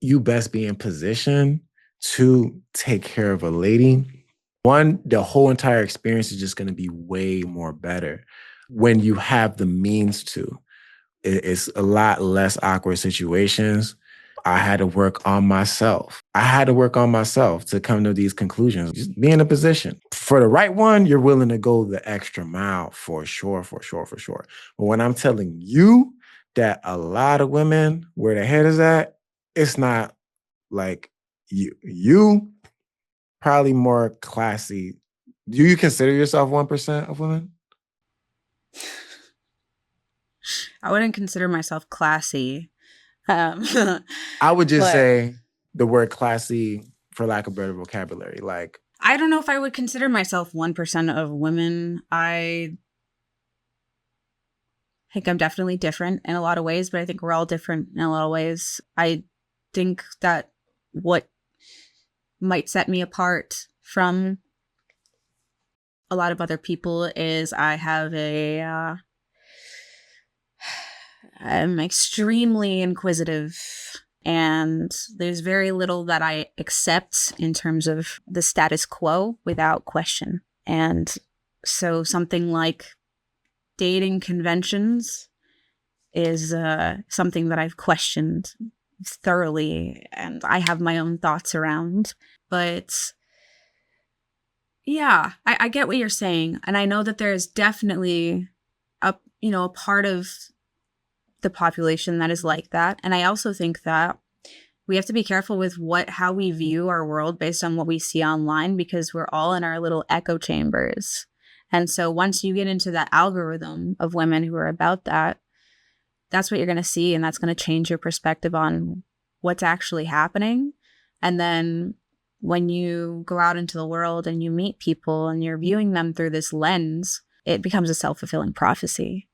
you best be in position to take care of a lady. One, the whole entire experience is just going to be way more better when you have the means to. It's a lot less awkward situations. I had to work on myself. To come to these conclusions. Just be in a position. For the right one, you're willing to go the extra mile for sure. But when I'm telling you that a lot of women, where their head is at, it's not like you. You probably more classy. Do you consider yourself 1% of women? I wouldn't consider myself classy. I would just say the word classy for lack of better vocabulary. Like, I don't know if I would consider myself 1% of women. I think I'm definitely different in a lot of ways, but I think we're all different in a lot of ways. I think that what might set me apart from a lot of other people is I have I'm extremely inquisitive, and there's very little that I accept in terms of the status quo without question. And so something like dating conventions is something that I've questioned thoroughly, and I have my own thoughts around. But yeah, I get what you're saying, and I know that there's definitely a part of the population that is like that. And I also think that we have to be careful with how we view our world based on what we see online, because we're all in our little echo chambers. And so once you get into that algorithm of women who are about that, that's what you're going to see. And that's going to change your perspective on what's actually happening. And then when you go out into the world and you meet people and you're viewing them through this lens, it becomes a self-fulfilling prophecy.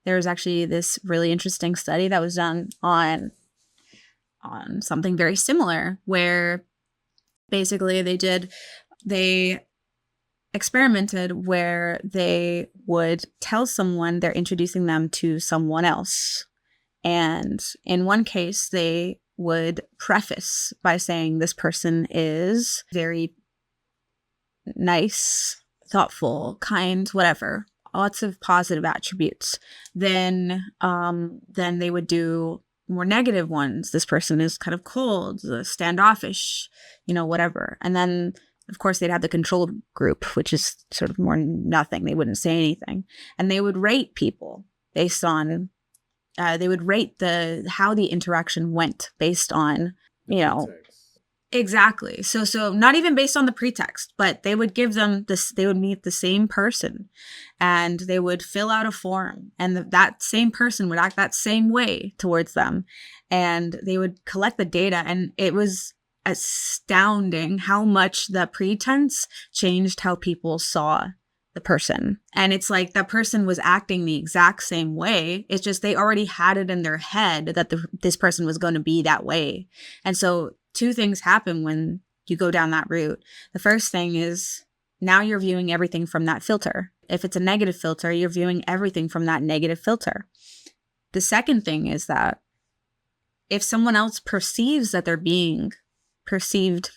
There was actually this really interesting study that was done on something very similar, where basically they experimented where they would tell someone they're introducing them to someone else. And in one case, they would preface by saying this person is very nice, thoughtful, kind, whatever. Lots of positive attributes. Then they would do more negative ones. This person is kind of cold, standoffish, whatever. And then, of course, they'd have the control group, which is sort of more nothing. They wouldn't say anything. And they would rate people based on, they would rate how the interaction went based on, exactly. So not even based on the pretext, but they would give them this, they would meet the same person and they would fill out a form, and that same person would act that same way towards them. And they would collect the data, and it was astounding how much the pretense changed how people saw the person. And it's like that person was acting the exact same way. It's just they already had it in their head that this person was going to be that way. And so two things happen when you go down that route. The first thing is now you're viewing everything from that filter. If it's a negative filter, you're viewing everything from that negative filter. The second thing is that if someone else perceives that they're being perceived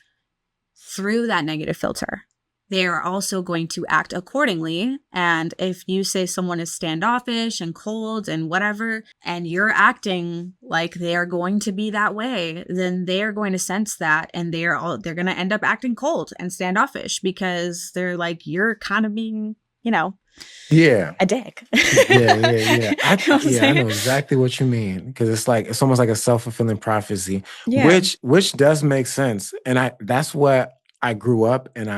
through that negative filter, they are also going to act accordingly. And if you say someone is standoffish and cold and whatever, and you're acting like they are going to be that way, then they are going to sense that, and they're going to end up acting cold and standoffish because they're like, you're kind of being, Yeah. a dick. Yeah. I know exactly what you mean, because it's almost like a self-fulfilling prophecy, which does make sense. And that's what I grew up, and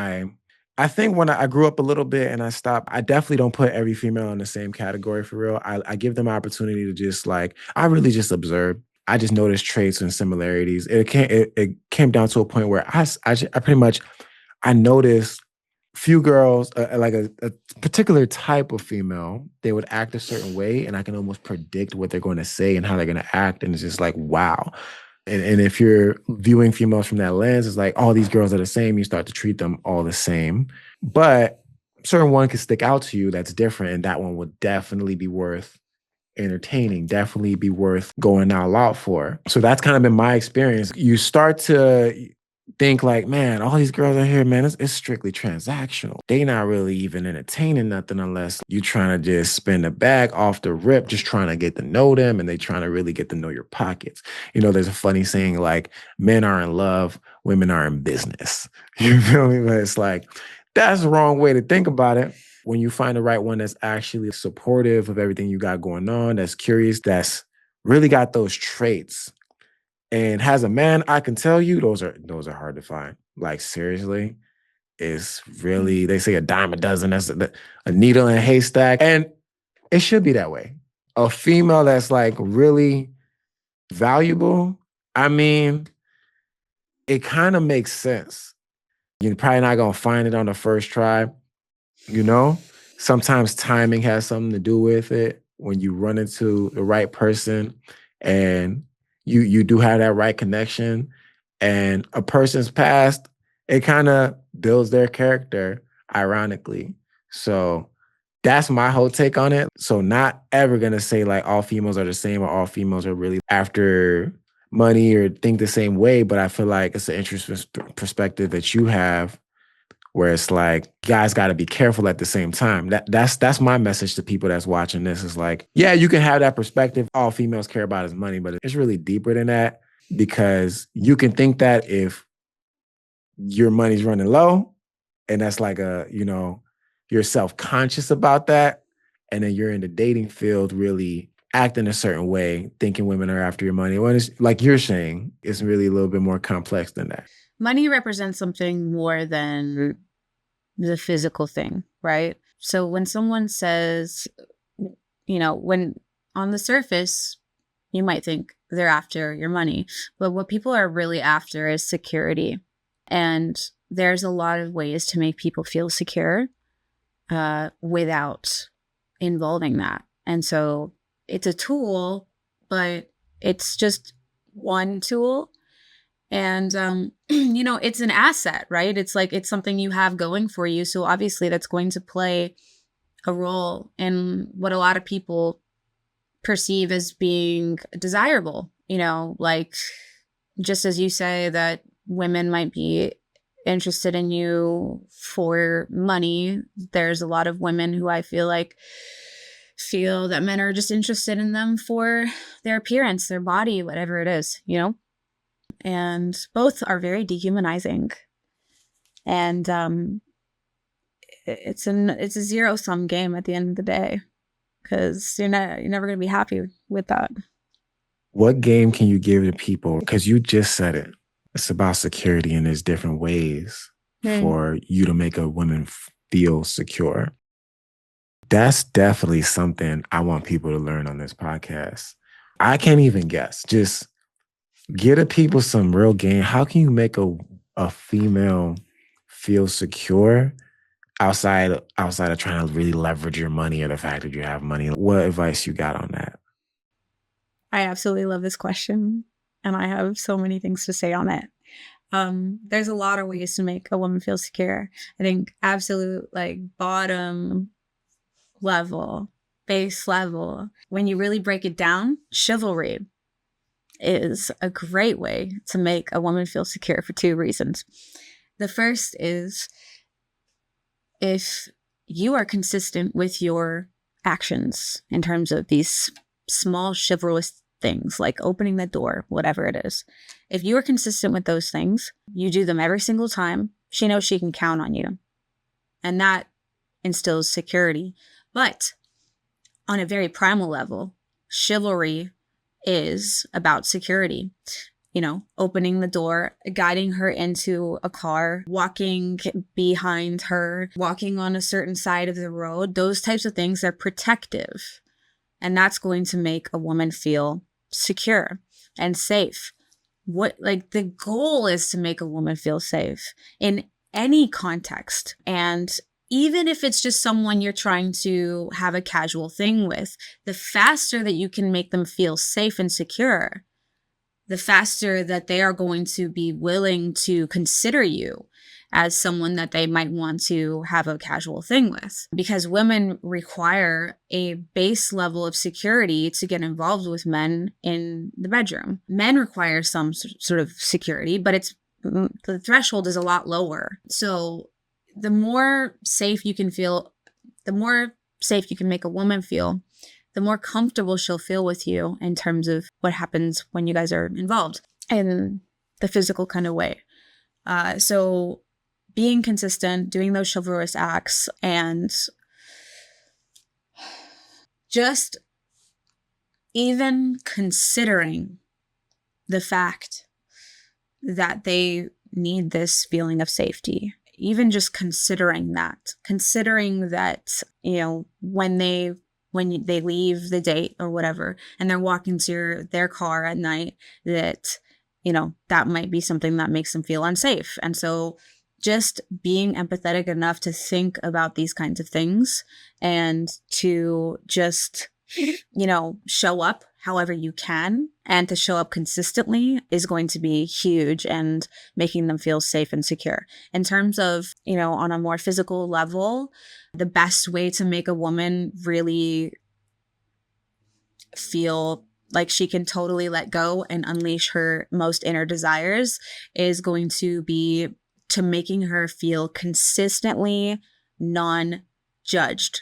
I think when I grew up a little bit and I stopped, I definitely don't put every female in the same category for real. I give them opportunity to just I really just observe. I just noticed traits and similarities. It came down to a point where I pretty much, I noticed few girls, like a particular type of female, they would act a certain way, and I can almost predict what they're going to say and how they're going to act. And it's just like, wow. And if you're viewing females from that lens, it's like all these girls are the same. You start to treat them all the same. But certain one could stick out to you that's different, and that one would definitely be worth entertaining, definitely be worth going all out for. So that's kind of been my experience. You start to think like, man, all these girls out here, man, it's strictly transactional. They not really even entertaining nothing unless you trying to just spend a bag off the rip, just trying to get to know them, and they trying to really get to know your pockets. There's a funny saying like, men are in love, women are in business. You feel me? But it's like, that's the wrong way to think about it. When you find the right one that's actually supportive of everything you got going on, that's curious, that's really got those traits, and as a man, I can tell you those are hard to find. Like, seriously, it's really, they say a dime a dozen. That's a needle in a haystack. And it should be that way. A female that's like really valuable, I mean, it kind of makes sense. You're probably not going to find it on the first try. Sometimes timing has something to do with it. When you run into the right person and you do have that right connection, and a person's past, it kind of builds their character, ironically. So that's my whole take on it. So not ever going to say like all females are the same or all females are really after money or think the same way. But I feel like it's an interesting perspective that you have, where it's like, guys got to be careful at the same time. That's my message to people that's watching this, is like, yeah, you can have that perspective. All females care about is money, but it's really deeper than that, because you can think that if your money's running low, and that's like you're self-conscious about that, and then you're in the dating field really acting a certain way, thinking women are after your money. When it's like you're saying, it's really a little bit more complex than that. Money represents something more than the physical thing, right? So when someone says, when on the surface, you might think they're after your money, but what people are really after is security. And there's a lot of ways to make people feel secure without involving that. And so it's a tool, but it's just one tool. And, it's an asset, right? It's like, it's something you have going for you. So obviously that's going to play a role in what a lot of people perceive as being desirable, like, just as you say that women might be interested in you for money, there's a lot of women who I feel that men are just interested in them for their appearance, their body, whatever it is, and both are very dehumanizing. And it's a zero-sum game at the end of the day, because you're never going to be happy with that. What game can you give to people? Because you just said it. It's about security, and there's different ways for you to make a woman feel secure. That's definitely something I want people to learn on this podcast. I can't even guess. Just get a people some real game. How can you make a female feel secure outside of trying to really leverage your money or the fact that you have money? What advice you got on that? I absolutely love this question, and I have so many things to say on it. There's a lot of ways to make a woman feel secure. I think absolute bottom level, base level, when you really break it down, chivalry is a great way to make a woman feel secure for two reasons. The first is if you are consistent with your actions in terms of these small chivalrous things like opening the door, whatever it is, if you are consistent with those things, you do them every single time, she knows she can count on you. And that instills security. But on a very primal level, chivalry is about security. Opening the door, guiding her into a car, walking behind her, walking on a certain side of the road. Those types of things are protective. And that's going to make a woman feel secure and safe. The goal is to make a woman feel safe in any context. And even if it's just someone you're trying to have a casual thing with, the faster that you can make them feel safe and secure, the faster that they are going to be willing to consider you as someone that they might want to have a casual thing with. Because women require a base level of security to get involved with men in the bedroom. Men require some sort of security, but the threshold is a lot lower. So the more safe you can feel, the more safe you can make a woman feel, the more comfortable she'll feel with you in terms of what happens when you guys are involved in the physical kind of way. So being consistent, doing those chivalrous acts, and just even considering the fact that they need this feeling of safety. Even just considering that, when they leave the date or whatever, and they're walking to their car at night, that might be something that makes them feel unsafe. And so just being empathetic enough to think about these kinds of things and to just, show up however you can, and to show up consistently is going to be huge and making them feel safe and secure. In terms of, on a more physical level, the best way to make a woman really feel like she can totally let go and unleash her most inner desires is going to be to making her feel consistently non-judged.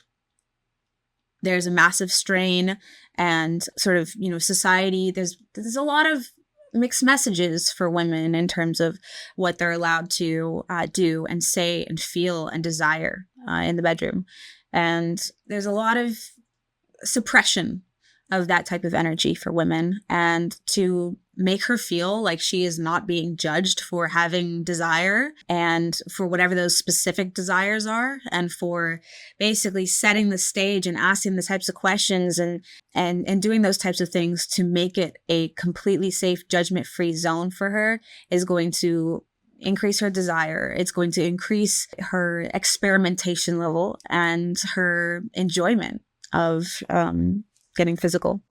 There's a massive strain and sort of, society, there's a lot of mixed messages for women in terms of what they're allowed to do and say and feel and desire in the bedroom. And there's a lot of suppression of that type of energy for women, and to make her feel like she is not being judged for having desire and for whatever those specific desires are, and for basically setting the stage and asking the types of questions and doing those types of things to make it a completely safe, judgment-free zone for her is going to increase her desire. It's going to increase her experimentation level and her enjoyment of getting physical.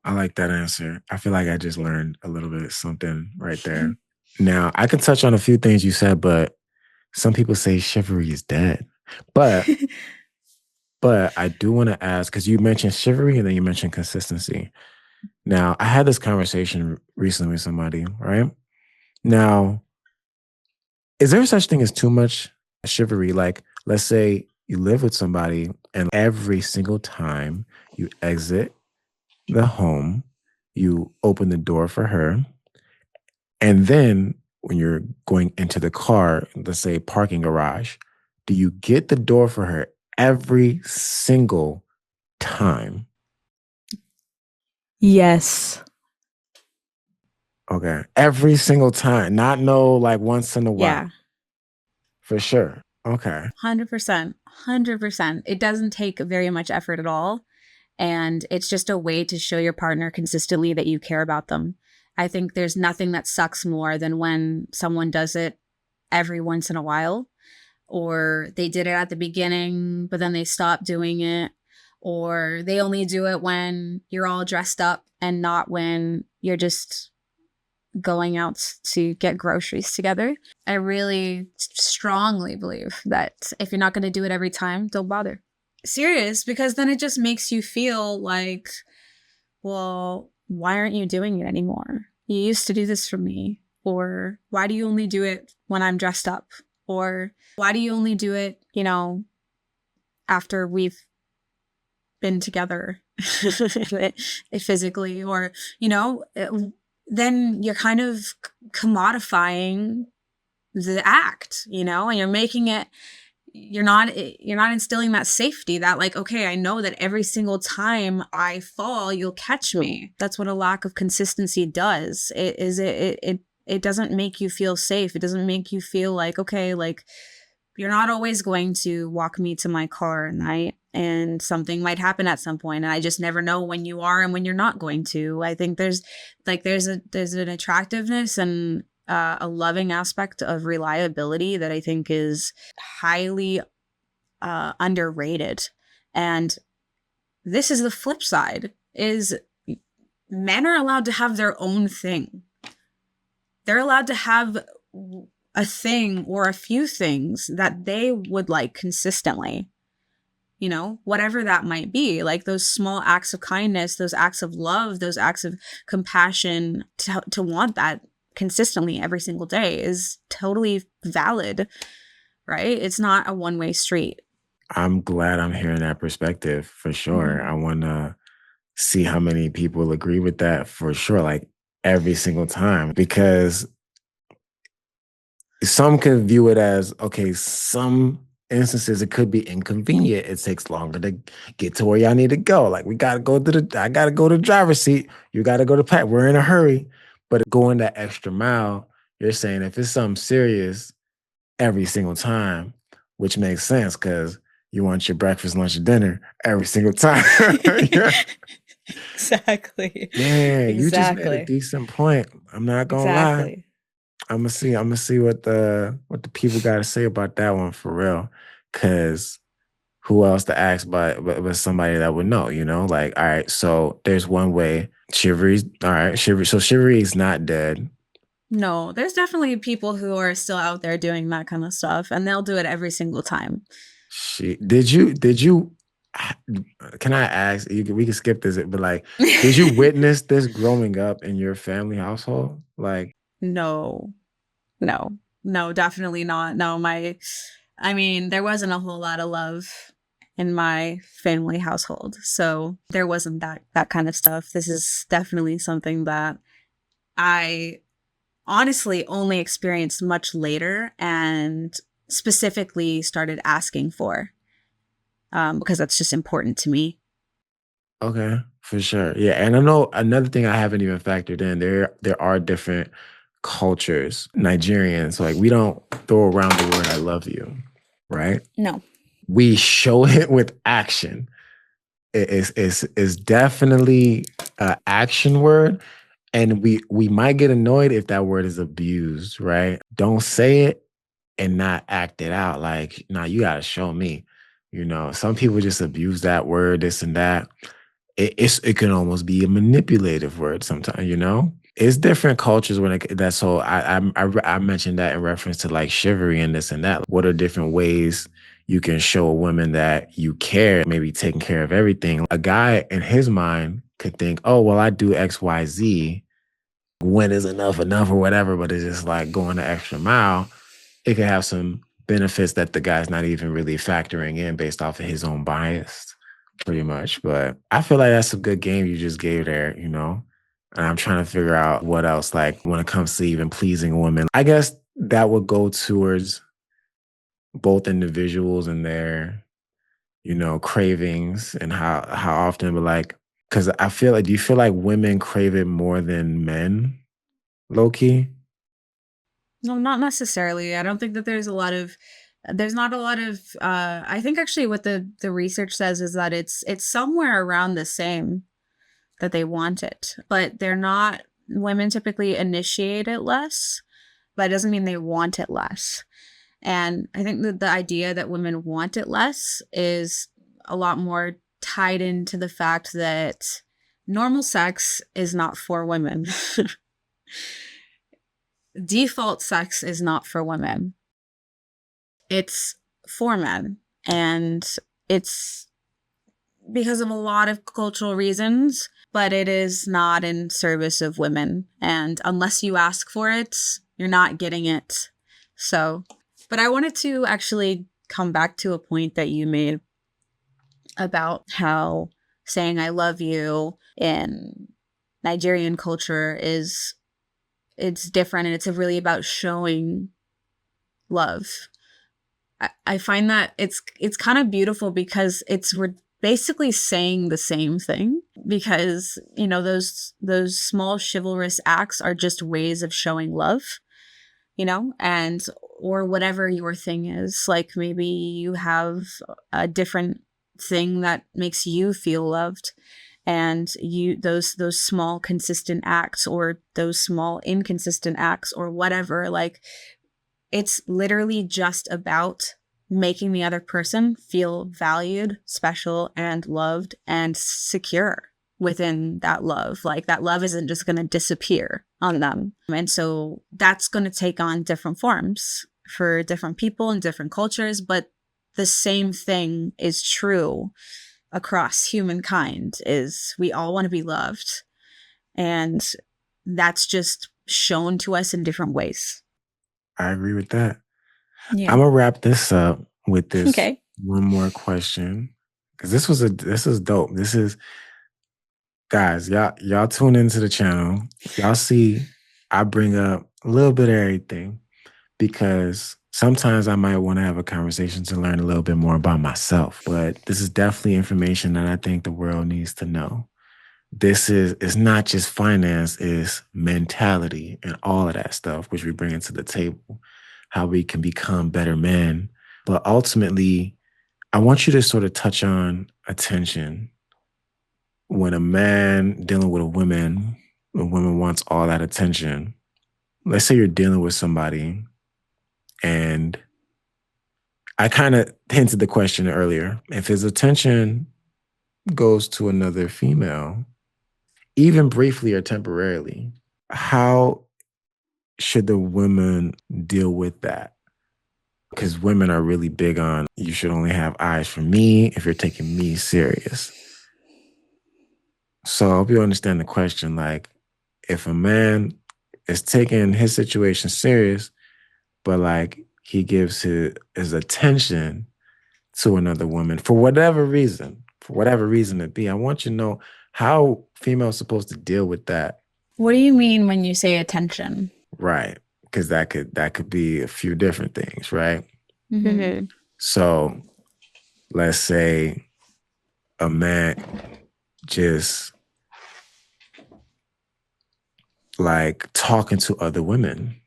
I like that answer. I feel like I just learned a little bit of something right there. Now, I can touch on a few things you said, but some people say chivalry is dead. But I do want to ask, because you mentioned chivalry and then you mentioned consistency. Now, I had this conversation recently with somebody, right? Now, is there such thing as too much chivalry? Like, let's say you live with somebody and every single time you exit the home, you open the door for her. And then when you're going into the car, let's say parking garage, do you get the door for her every single time? Yes. Okay. Every single time. Not no like once in a while. Yeah. For sure. Okay. 100%. 100%. It doesn't take very much effort at all. And it's just a way to show your partner consistently that you care about them. I think there's nothing that sucks more than when someone does it every once in a while, or they did it at the beginning, but then they stopped doing it, or they only do it when you're all dressed up and not when you're just going out to get groceries together. I really strongly believe that if you're not going to do it every time, don't bother. Serious, because then it just makes you feel like, well, why aren't you doing it anymore? You used to do this for me. Or why do you only do it when I'm dressed up? Or why do you only do it, after we've been together physically? Or, then you're kind of commodifying the act, and you're making it, you're not instilling that safety that, like, okay, I know that every single time I fall, you'll catch me. That's what a lack of consistency does. It doesn't make you feel safe. It doesn't make you feel like, okay, like, you're not always going to walk me to my car at night, and something might happen at some point, and I just never know when you are and when you're not going to. I think there's an attractiveness and a loving aspect of reliability that I think is highly underrated. And this is the flip side, is men are allowed to have their own thing. They're allowed to have a thing or a few things that they would like consistently, whatever that might be. Like those small acts of kindness, those acts of love, those acts of compassion, to want that consistently every single day is totally valid, right? It's not a one-way street. I'm glad I'm hearing that perspective for sure. I want to see how many people agree with that for sure, like every single time, because some can view it as, okay, some instances it could be inconvenient. It takes longer to get to where y'all need to go. Like I gotta go to the driver's seat. You gotta go to pack. We're in a hurry. But going that extra mile, you're saying if it's something serious every single time, which makes sense because you want your breakfast, lunch, and dinner every single time. Yeah. Exactly. Yeah, you just made a decent point. I'm not gonna lie. I'm gonna see what the people got to say about that one for real. Cause who else to ask but somebody that would know, Like, all right, so there's one way. Chivalry's all right, so chivalry is not dead. No, there's definitely people who are still out there doing that kind of stuff, and they'll do it every single time. Did you can I ask, we can skip this, but like, did you witness this growing up in your family household? Like, No, definitely not. No, there wasn't a whole lot of love in my family household, so there wasn't that kind of stuff. This is definitely something that I honestly only experienced much later and specifically started asking for, because that's just important to me. okay, for sure. Yeah, and I know another thing I haven't even factored in, there are different cultures. Nigerians, like we don't throw around the word "I love you," right? No. We show it with action. It's definitely an action word, and we might get annoyed if that word is abused, right? Don't say it and not act it out. Like, nah, you gotta show me. Some people just abuse that word, this and that. It can almost be a manipulative word sometimes. It's different cultures when that's so. I mentioned that in reference to like chivalry and this and that. What are different ways you can show a woman that you care, maybe taking care of everything? A guy in his mind could think, oh, well, I do X, Y, Z. When is enough or whatever, but it's just like going the extra mile. It could have some benefits that the guy's not even really factoring in based off of his own bias, pretty much. But I feel like that's a good game you just gave there, And I'm trying to figure out what else, like when it comes to even pleasing women. I guess that would go towards both individuals and their, cravings and how often, but like, because I feel like, do you feel like women crave it more than men, low key? No, not necessarily. I don't think that there's not a lot of I think actually what the research says is that it's somewhere around the same that they want it. But they're not women typically initiate it less, but it doesn't mean they want it less. And I think that the idea that women want it less is a lot more tied into the fact that normal sex is not for women. Default sex is not for women. It's for men. And it's because of a lot of cultural reasons, but it is not in service of women. And unless you ask for it, you're not getting it. So But I wanted to actually come back to a point that you made about how saying I love you in Nigerian culture it's different, and it's really about showing love. I find that it's kind of beautiful because we're basically saying the same thing, because those small chivalrous acts are just ways of showing love, and or whatever your thing is. Like maybe you have a different thing that makes you feel loved, and those small consistent acts, or those small inconsistent acts, or whatever, like it's literally just about making the other person feel valued, special, and loved and secure within that love. Like that love isn't just going to disappear on them. And so that's going to take on different forms for different people and different cultures, but the same thing is true across humankind, is we all want to be loved. And that's just shown to us in different ways. I agree with that. Yeah. I'm gonna wrap this up with this Okay. one more question, because this is dope. This is, guys, y'all tune into the channel. Y'all see I bring up a little bit of everything, because sometimes I might want to have a conversation to learn a little bit more about myself. But this is definitely information that I think the world needs to know. It's not just finance, it's mentality and all of that stuff, which we bring into the table, how we can become better men. But ultimately, I want you to sort of touch on attention. When a man dealing with a woman wants all that attention, let's say you're dealing with somebody, and I kind of hinted the question earlier. If his attention goes to another female, even briefly or temporarily, how should the women deal with that? Because women are really big on, you should only have eyes for me if you're taking me serious. So I hope you understand the question. Like, if a man is taking his situation serious, but like he gives his attention to another woman for whatever reason it be, I want you to know how females supposed to deal with that. What do you mean when you say attention? Right. Because that could be a few different things, right? Mm-hmm. So let's say a man just like talking to other women,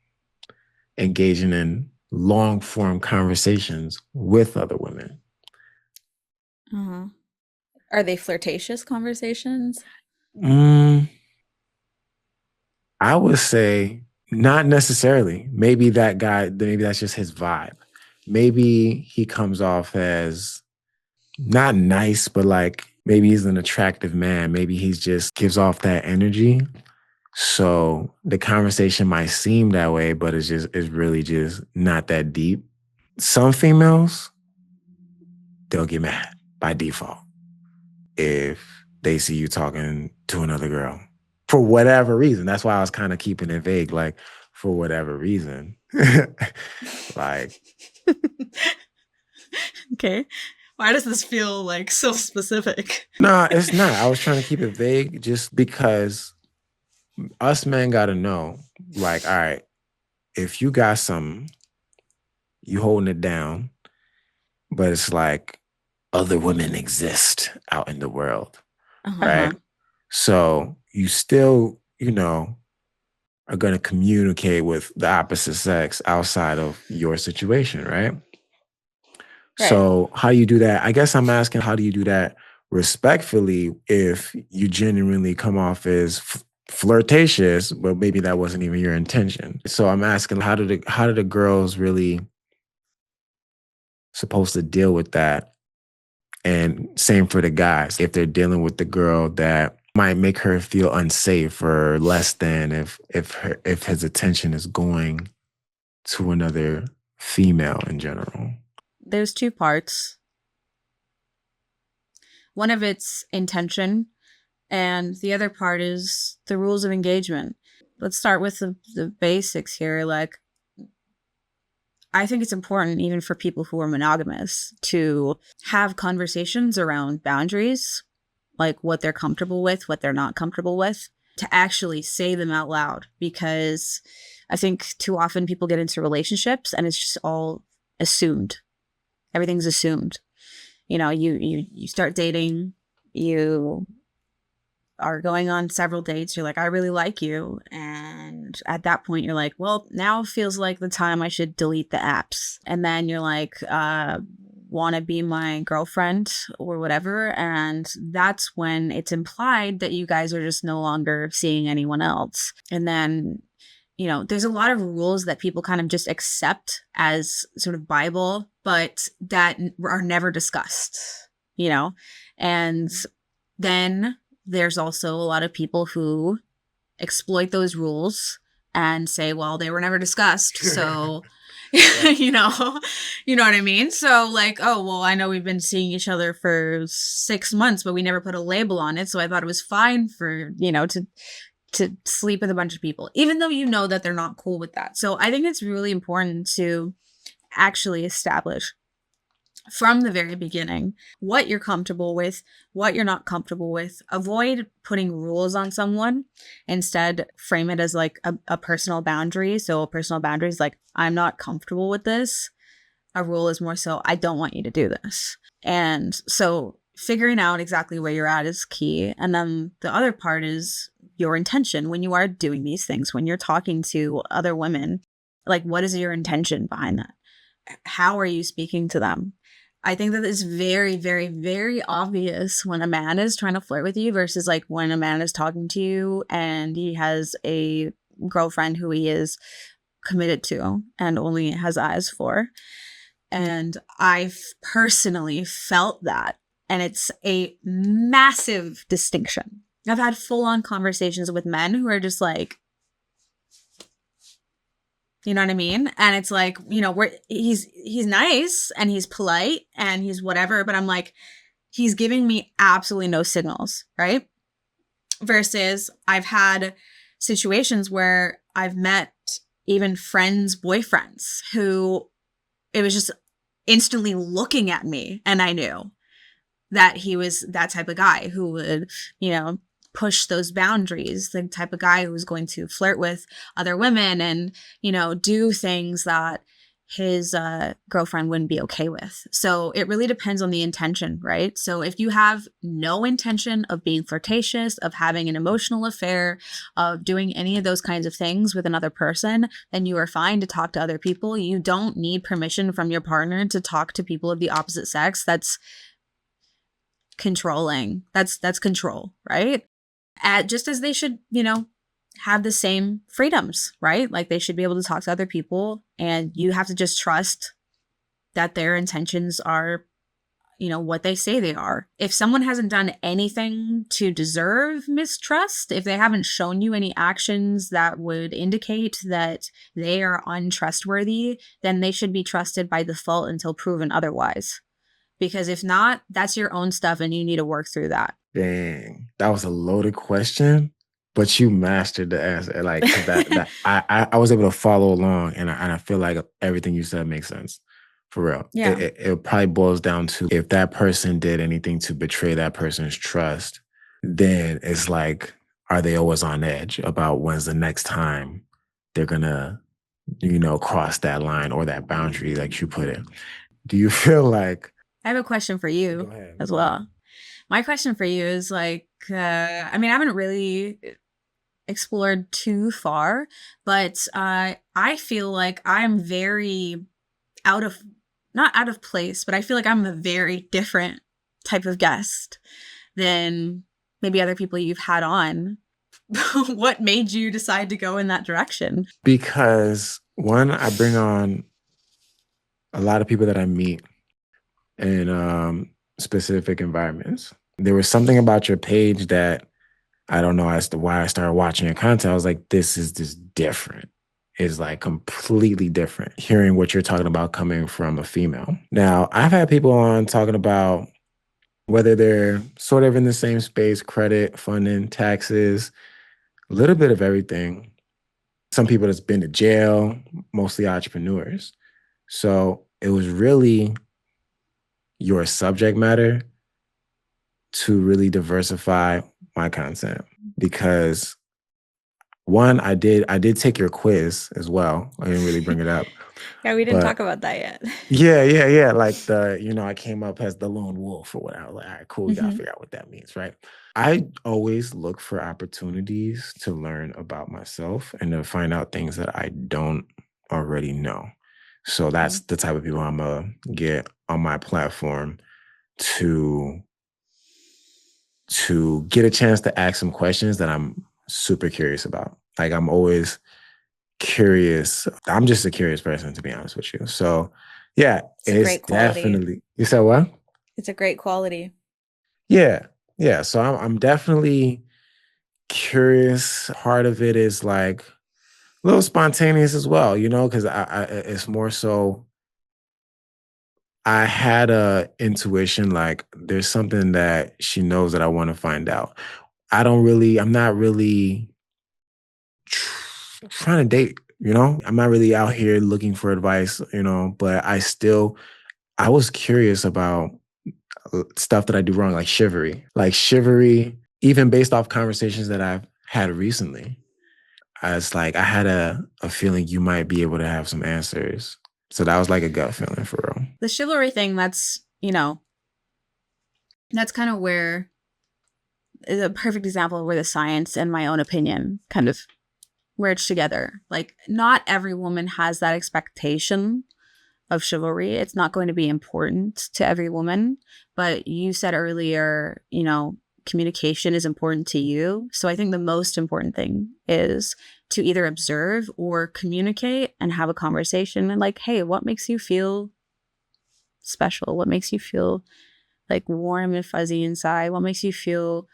engaging in long form conversations with other women. Uh-huh. Are they flirtatious conversations? I would say not necessarily. Maybe maybe that's just his vibe. Maybe he comes off as not nice, but like maybe he's an attractive man. Maybe he's just gives off that energy. So the conversation might seem that way, but it's really just not that deep. Some females, they'll get mad by default if they see you talking to another girl for whatever reason. That's why I was kind of keeping it vague, like for whatever reason. Like, okay. Why does this feel like so specific? nah, it's not. I was trying to keep it vague just because us men got to know, like, all right, if you got something, you holding it down, but it's like other women exist out in the world, right? So you still, are going to communicate with the opposite sex outside of your situation, right? So how you do that? I guess I'm asking, how do you do that respectfully if you genuinely come off as flirtatious, but maybe that wasn't even your intention? So I'm asking, how do the girls really supposed to deal with that? And same for the guys, if they're dealing with the girl that might make her feel unsafe or less than if his attention is going to another female in general. There's two parts. One of it's intention, and the other part is the rules of engagement. Let's start with the basics here. Like, I think it's important, even for people who are monogamous, to have conversations around boundaries, like what they're comfortable with, what they're not comfortable with, to actually say them out loud. Because I think too often people get into relationships and it's just all assumed. Everything's assumed. You know, you start dating, you are going on several dates, you're like, I really like you. And at that point, you're like, well, now feels like the time I should delete the apps. And then you're like, want to be my girlfriend or whatever. And that's when it's implied that you guys are just no longer seeing anyone else. And then, you know, there's a lot of rules that people kind of just accept as sort of Bible, but that are never discussed, you know? And then there's also a lot of people who exploit those rules and say, well, they were never discussed. So, you know what I mean? So like, oh, well, I know we've been seeing each other for 6 months, but we never put a label on it. So I thought it was fine for, you know, to sleep with a bunch of people, even though you know that they're not cool with that. So I think it's really important to actually establish from the very beginning what you're comfortable with, what you're not comfortable with. Avoid putting rules on someone. Instead, frame it as like a personal boundary. So a personal boundary is like, I'm not comfortable with this. A rule is more so, I don't want you to do this. And so figuring out exactly where you're at is key. And then the other part is your intention when you are doing these things, when you're talking to other women. Like, what is your intention behind that? How are you speaking to them? I think that it's very, very, very obvious when a man is trying to flirt with you versus like when a man is talking to you and he has a girlfriend who he is committed to and only has eyes for. And I've personally felt that. And it's a massive distinction. I've had full-on conversations with men who are just like, you know what I mean? And it's like, you know, he's nice and he's polite and he's whatever, but I'm like, he's giving me absolutely no signals, right? Versus I've had situations where I've met even friends' boyfriends who it was just instantly looking at me and I knew that he was that type of guy who would, you know, push those boundaries, the type of guy who was going to flirt with other women and, you know, do things that his girlfriend wouldn't be okay with. So it really depends on the intention, right? So if you have no intention of being flirtatious, of having an emotional affair, of doing any of those kinds of things with another person, then you are fine to talk to other people. You don't need permission from your partner to talk to people of the opposite sex. That's controlling. That's control, right? Just as they should, you know, have the same freedoms, right? Like they should be able to talk to other people and you have to just trust that their intentions are, you know, what they say they are. If someone hasn't done anything to deserve mistrust, if they haven't shown you any actions that would indicate that they are untrustworthy, then they should be trusted by default until proven otherwise. Because if not, that's your own stuff and you need to work through that. Dang, that was a loaded question, but you mastered the answer. Like that I was able to follow along, and I feel like everything you said makes sense. For real. Yeah. It probably boils down to if that person did anything to betray that person's trust, then it's like, are they always on edge about when's the next time they're gonna, you know, cross that line or that boundary, like you put it? Do you feel like I have a question for you as well. My question for you is like, I mean, I haven't really explored too far, but I feel like I'm very not out of place, but I feel like I'm a very different type of guest than maybe other people you've had on. What made you decide to go in that direction? Because one, I bring on a lot of people that I meet in specific environments. There was something about your page that I don't know as to why I started watching your content. I was like, this is just different. It's like completely different hearing what you're talking about coming from a female. Now, I've had people on talking about whether they're sort of in the same space, credit, funding, taxes, a little bit of everything. Some people that's been to jail, mostly entrepreneurs. So it was really your subject matter to really diversify my content because one, I did take your quiz as well. I didn't really bring it up. Yeah, we didn't But talk about that yet. yeah. Like I came up as the lone wolf or whatever. Like, all right, cool, we gotta Mhm. figure out what that means, right? I always look for opportunities to learn about myself and to find out things that I don't already know. So that's the type of people I'm gonna get on my platform to get a chance to ask some questions that I'm super curious about. Like I'm always curious. I'm just a curious person, to be honest with you. So yeah, It's a it's great quality. definitely, you said what? It's a great quality. Yeah. Yeah. So I'm definitely curious. Part of it is like a little spontaneous as well, because it's more so I had a intuition like there's something that she knows that I want to find out. I'm not really trying to date, I'm not really out here looking for advice, but I was curious about stuff that I do wrong, like chivalry, even based off conversations that I've had recently. I had a feeling you might be able to have some answers. So that was like a gut feeling for real. The chivalry thing, that's kind of where is a perfect example of where the science and my own opinion kind of merge together. Like, not every woman has that expectation of chivalry. It's not going to be important to every woman. But you said earlier, communication is important to you. So I think the most important thing is to either observe or communicate and have a conversation and like, hey, what makes you feel special? What makes you feel like warm and fuzzy inside? What makes you feel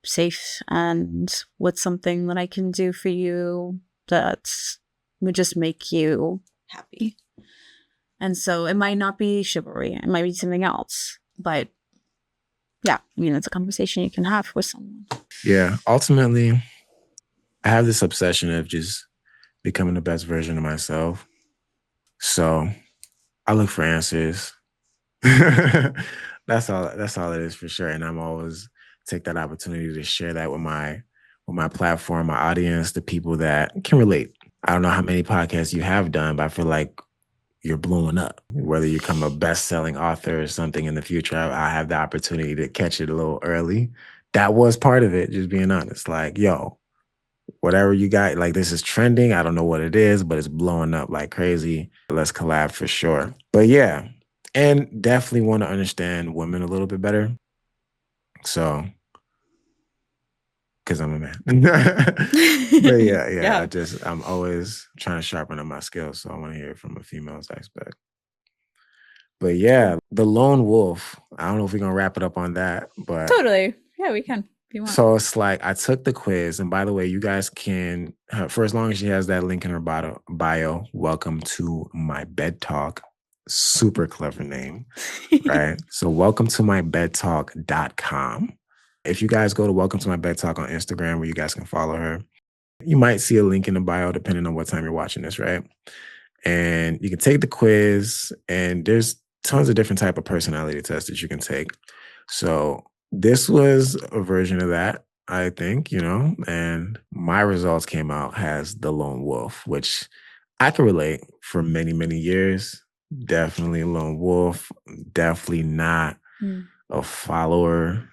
safe? And what's something that I can do for you that would just make you happy? And so it might not be chivalry, it might be something else. But yeah, it's a conversation you can have with someone. Yeah. Ultimately, I have this obsession of just becoming the best version of myself. So I look for answers. That's all it is for sure. And I'm always take that opportunity to share that with my platform, my audience, the people that can relate. I don't know how many podcasts you have done, but I feel like you're blowing up. Whether you become a best-selling author or something in the future, I have the opportunity to catch it a little early. That was part of it, just being honest. Like, yo, whatever you got, like this is trending. I don't know what it is, but it's blowing up like crazy. Let's collab for sure. But yeah, and definitely want to understand women a little bit better. So, because I'm a man. But yeah, I'm always trying to sharpen up my skills. So I want to hear it from a female's aspect. But yeah, the lone wolf. I don't know if we're gonna wrap it up on that, but Totally. Yeah, we can if you want. so it's like I took the quiz, and by the way, you guys can, for as long as she has that link in her bio, welcome to my bed talk. Super clever name, right? So welcome to my bedtalk.com. If you guys go to welcome to my bed talk on Instagram, where you guys can follow her, you might see a link in the bio depending on what time you're watching this, right? And you can take the quiz, and there's tons of different type of personality tests that you can take. So this was a version of that, I think, and my results came out as the lone wolf, which I can relate for many, many years. Definitely a lone wolf, definitely not a follower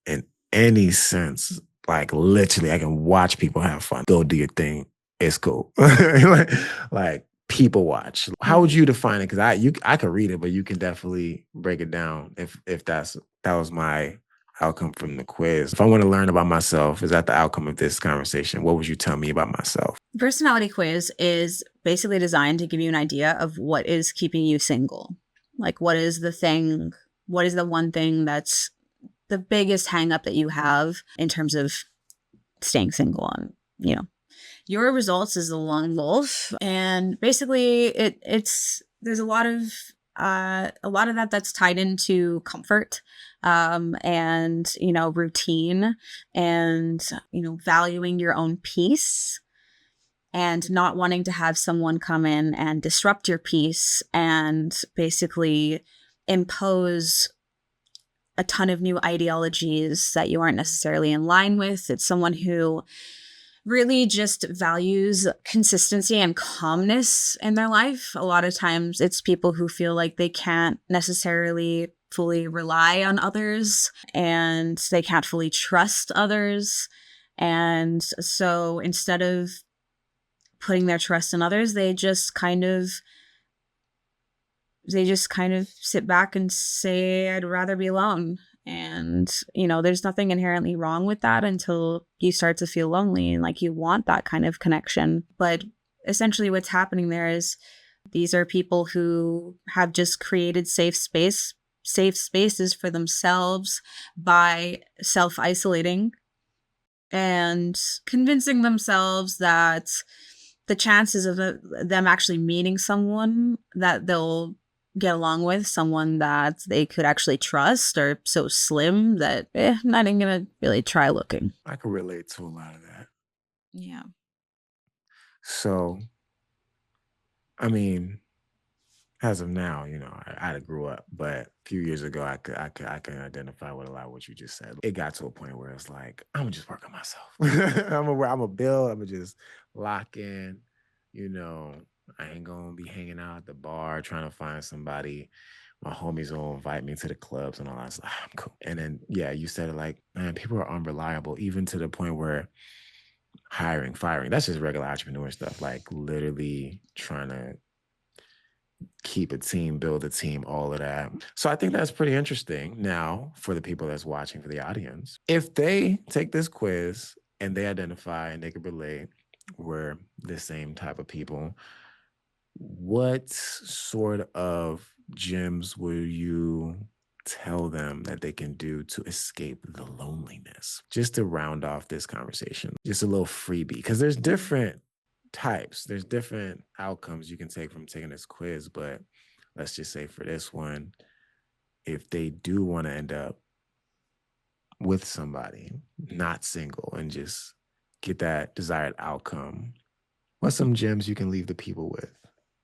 in any sense. Like literally, I can watch people have fun. Go do your thing. It's cool. like people watch. How would you define it? Because I could read it, but you can definitely break it down if that was my outcome from the quiz. If I want to learn about myself, is that the outcome of this conversation? What would you tell me about myself? Personality quiz is basically designed to give you an idea of what is keeping you single. Like, what is the one thing that's the biggest hang up that you have in terms of staying single? And, your results is the lone wolf. And basically there's a lot of that's tied into comfort, and, routine, and, valuing your own peace, and not wanting to have someone come in and disrupt your peace and basically impose a ton of new ideologies that you aren't necessarily in line with. It's someone who really just values consistency and calmness in their life. A lot of times it's people who feel like they can't necessarily fully rely on others and they can't fully trust others. And so instead of putting their trust in others, they just kind of sit back and say, I'd rather be alone. And, there's nothing inherently wrong with that until you start to feel lonely and like you want that kind of connection. But essentially what's happening there is these are people who have just created safe spaces for themselves by self-isolating and convincing themselves that the chances of them actually meeting someone that they'll get along with, someone that they could actually trust, are so slim that I'm not even gonna really try looking. I can relate to a lot of that. Yeah. So, I mean, as of now, I grew up, but a few years ago, I could identify with a lot of what you just said. It got to a point where it's like, I'm gonna just work on myself. I'm gonna build. I'm gonna just lock in. I ain't gonna be hanging out at the bar trying to find somebody. My homies will invite me to the clubs and all that stuff. I'm cool. And then, yeah, you said it like, man, people are unreliable, even to the point where hiring, firing, that's just regular entrepreneur stuff, like literally trying to keep a team, build a team, all of that. So I think that's pretty interesting. Now, for the people that's watching, for the audience, if they take this quiz and they identify and they can relate, we're the same type of people, what sort of gems will you tell them that they can do to escape the loneliness? Just to round off this conversation, just a little freebie, because there's different types, there's different outcomes you can take from taking this quiz. But let's just say for this one, if they do want to end up with somebody, not single, and just get that desired outcome, what's some gems you can leave the people with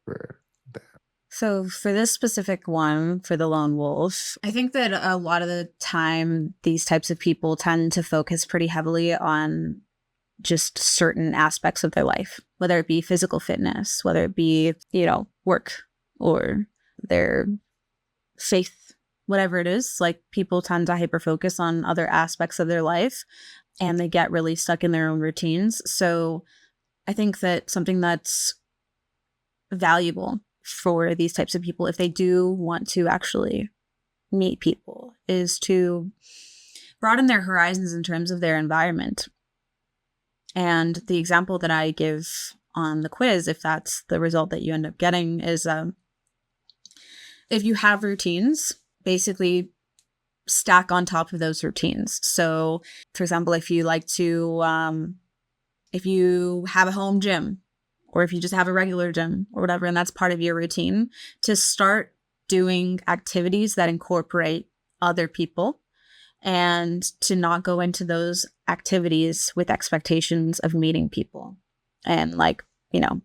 for that? So for this specific one, for the lone wolf, I think that a lot of the time, these types of people tend to focus pretty heavily on just certain aspects of their life, whether it be physical fitness, whether it be, work or their faith, whatever it is. Like, people tend to hyper focus on other aspects of their life and they get really stuck in their own routines. So I think that something that's valuable for these types of people, if they do want to actually meet people, is to broaden their horizons in terms of their environment. And the example that I give on the quiz, if that's the result that you end up getting, is if you have routines, basically stack on top of those routines. So, for example, if you like to, if you have a home gym, or if you just have a regular gym or whatever, and that's part of your routine, to start doing activities that incorporate other people, and to not go into those activities with expectations of meeting people and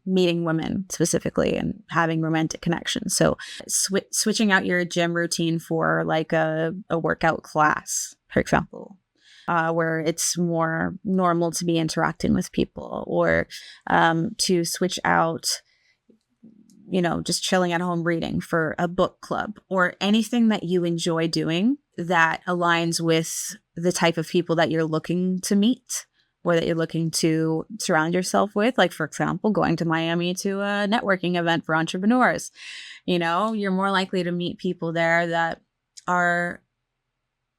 meeting women specifically and having romantic connections. So switching out your gym routine for like a workout class, for example, where it's more normal to be interacting with people, or to switch out, just chilling at home reading for a book club, or anything that you enjoy doing that aligns with the type of people that you're looking to meet or that you're looking to surround yourself with. Like, for example, going to Miami to a networking event for entrepreneurs. You're more likely to meet people there that are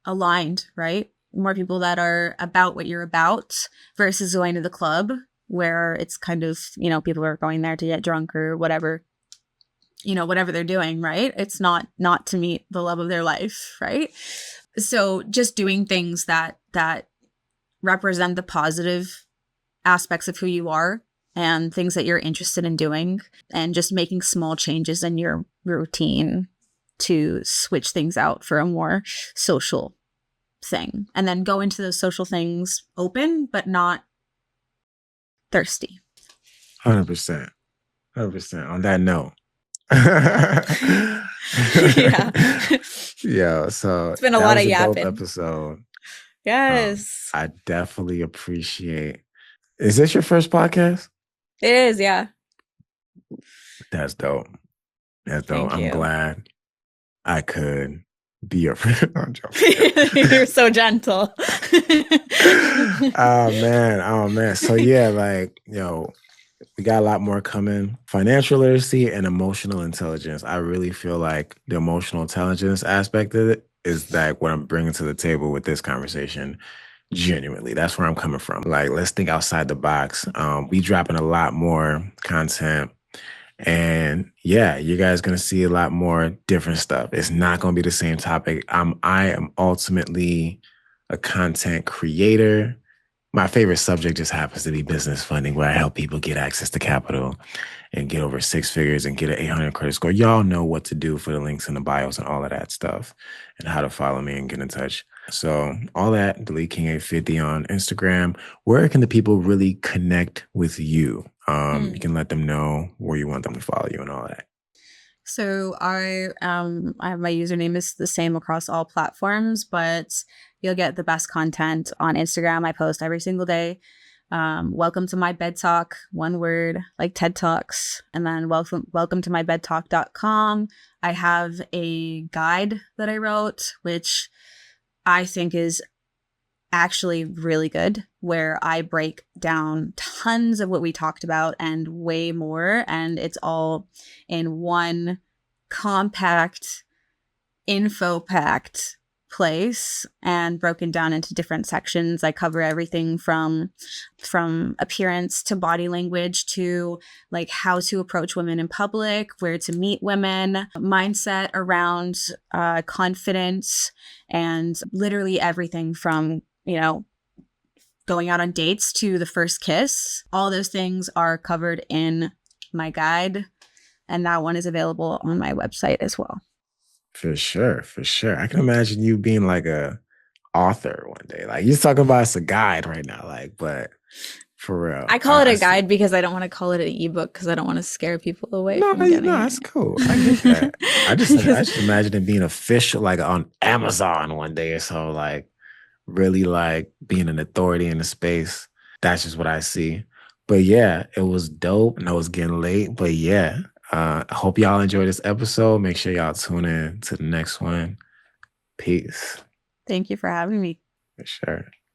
aligned, right? More people that are about what you're about, versus going to the club where it's kind of, people are going there to get drunk or whatever, whatever they're doing, right? It's not to meet the love of their life, right? So just doing things that represent the positive aspects of who you are and things that you're interested in doing, and just making small changes in your routine to switch things out for a more social thing, and then go into those social things open but not thirsty. 100%. 100%. On that note. Yeah. Yeah. So It's been a that lot was of a dope yapping. episode. Yes. I definitely appreciate. Is this your first podcast? It is, yeah. That's dope. That's dope. Thank I'm you. glad I could be your friend. I'm joking. You're so gentle. Oh man. So yeah, like, we got a lot more coming. Financial literacy and emotional intelligence. I really feel like the emotional intelligence aspect of it is like what I'm bringing to the table with this conversation. Genuinely, that's where I'm coming from. Like, let's think outside the box. We dropping a lot more content. And yeah, you guys gonna see a lot more different stuff. It's not gonna be the same topic. I am ultimately a content creator. My favorite subject just happens to be business funding, where I help people get access to capital and get over 6 figures and get an 800 credit score. Y'all know what to do for the links in the bios and all of that stuff and how to follow me and get in touch. So all that, DeleteKing850 on Instagram. Where can the people really connect with you? You can let them know where you want them to follow you and all that. So I have my username is the same across all platforms, but you'll get the best content on Instagram. I post every single day. Welcome to my bed talk, one word, like TED Talks. And then welcome to my bedtalk.com. I have a guide that I wrote, which I think is actually really good, where I break down tons of what we talked about and way more. And it's all in one compact, info-packed place and broken down into different sections. I cover everything from appearance to body language to like how to approach women in public, where to meet women, mindset around confidence, and literally everything from going out on dates to the first kiss. All those things are covered in my guide, and that one is available on my website as well. For sure. I can imagine you being like a author one day. Like, you're talking about it's a guide right now, like, but for real. I call it a guide because I don't want to call it an ebook because I don't want to scare people away from getting it. That's cool. I get that. I just imagine it being official, like on Amazon one day or so, like really like being an authority in the space. That's just what I see. But yeah, it was dope. And I was getting late. But yeah, I hope y'all enjoy this episode. Make sure y'all tune in to the next one. Peace. Thank you for having me. For sure.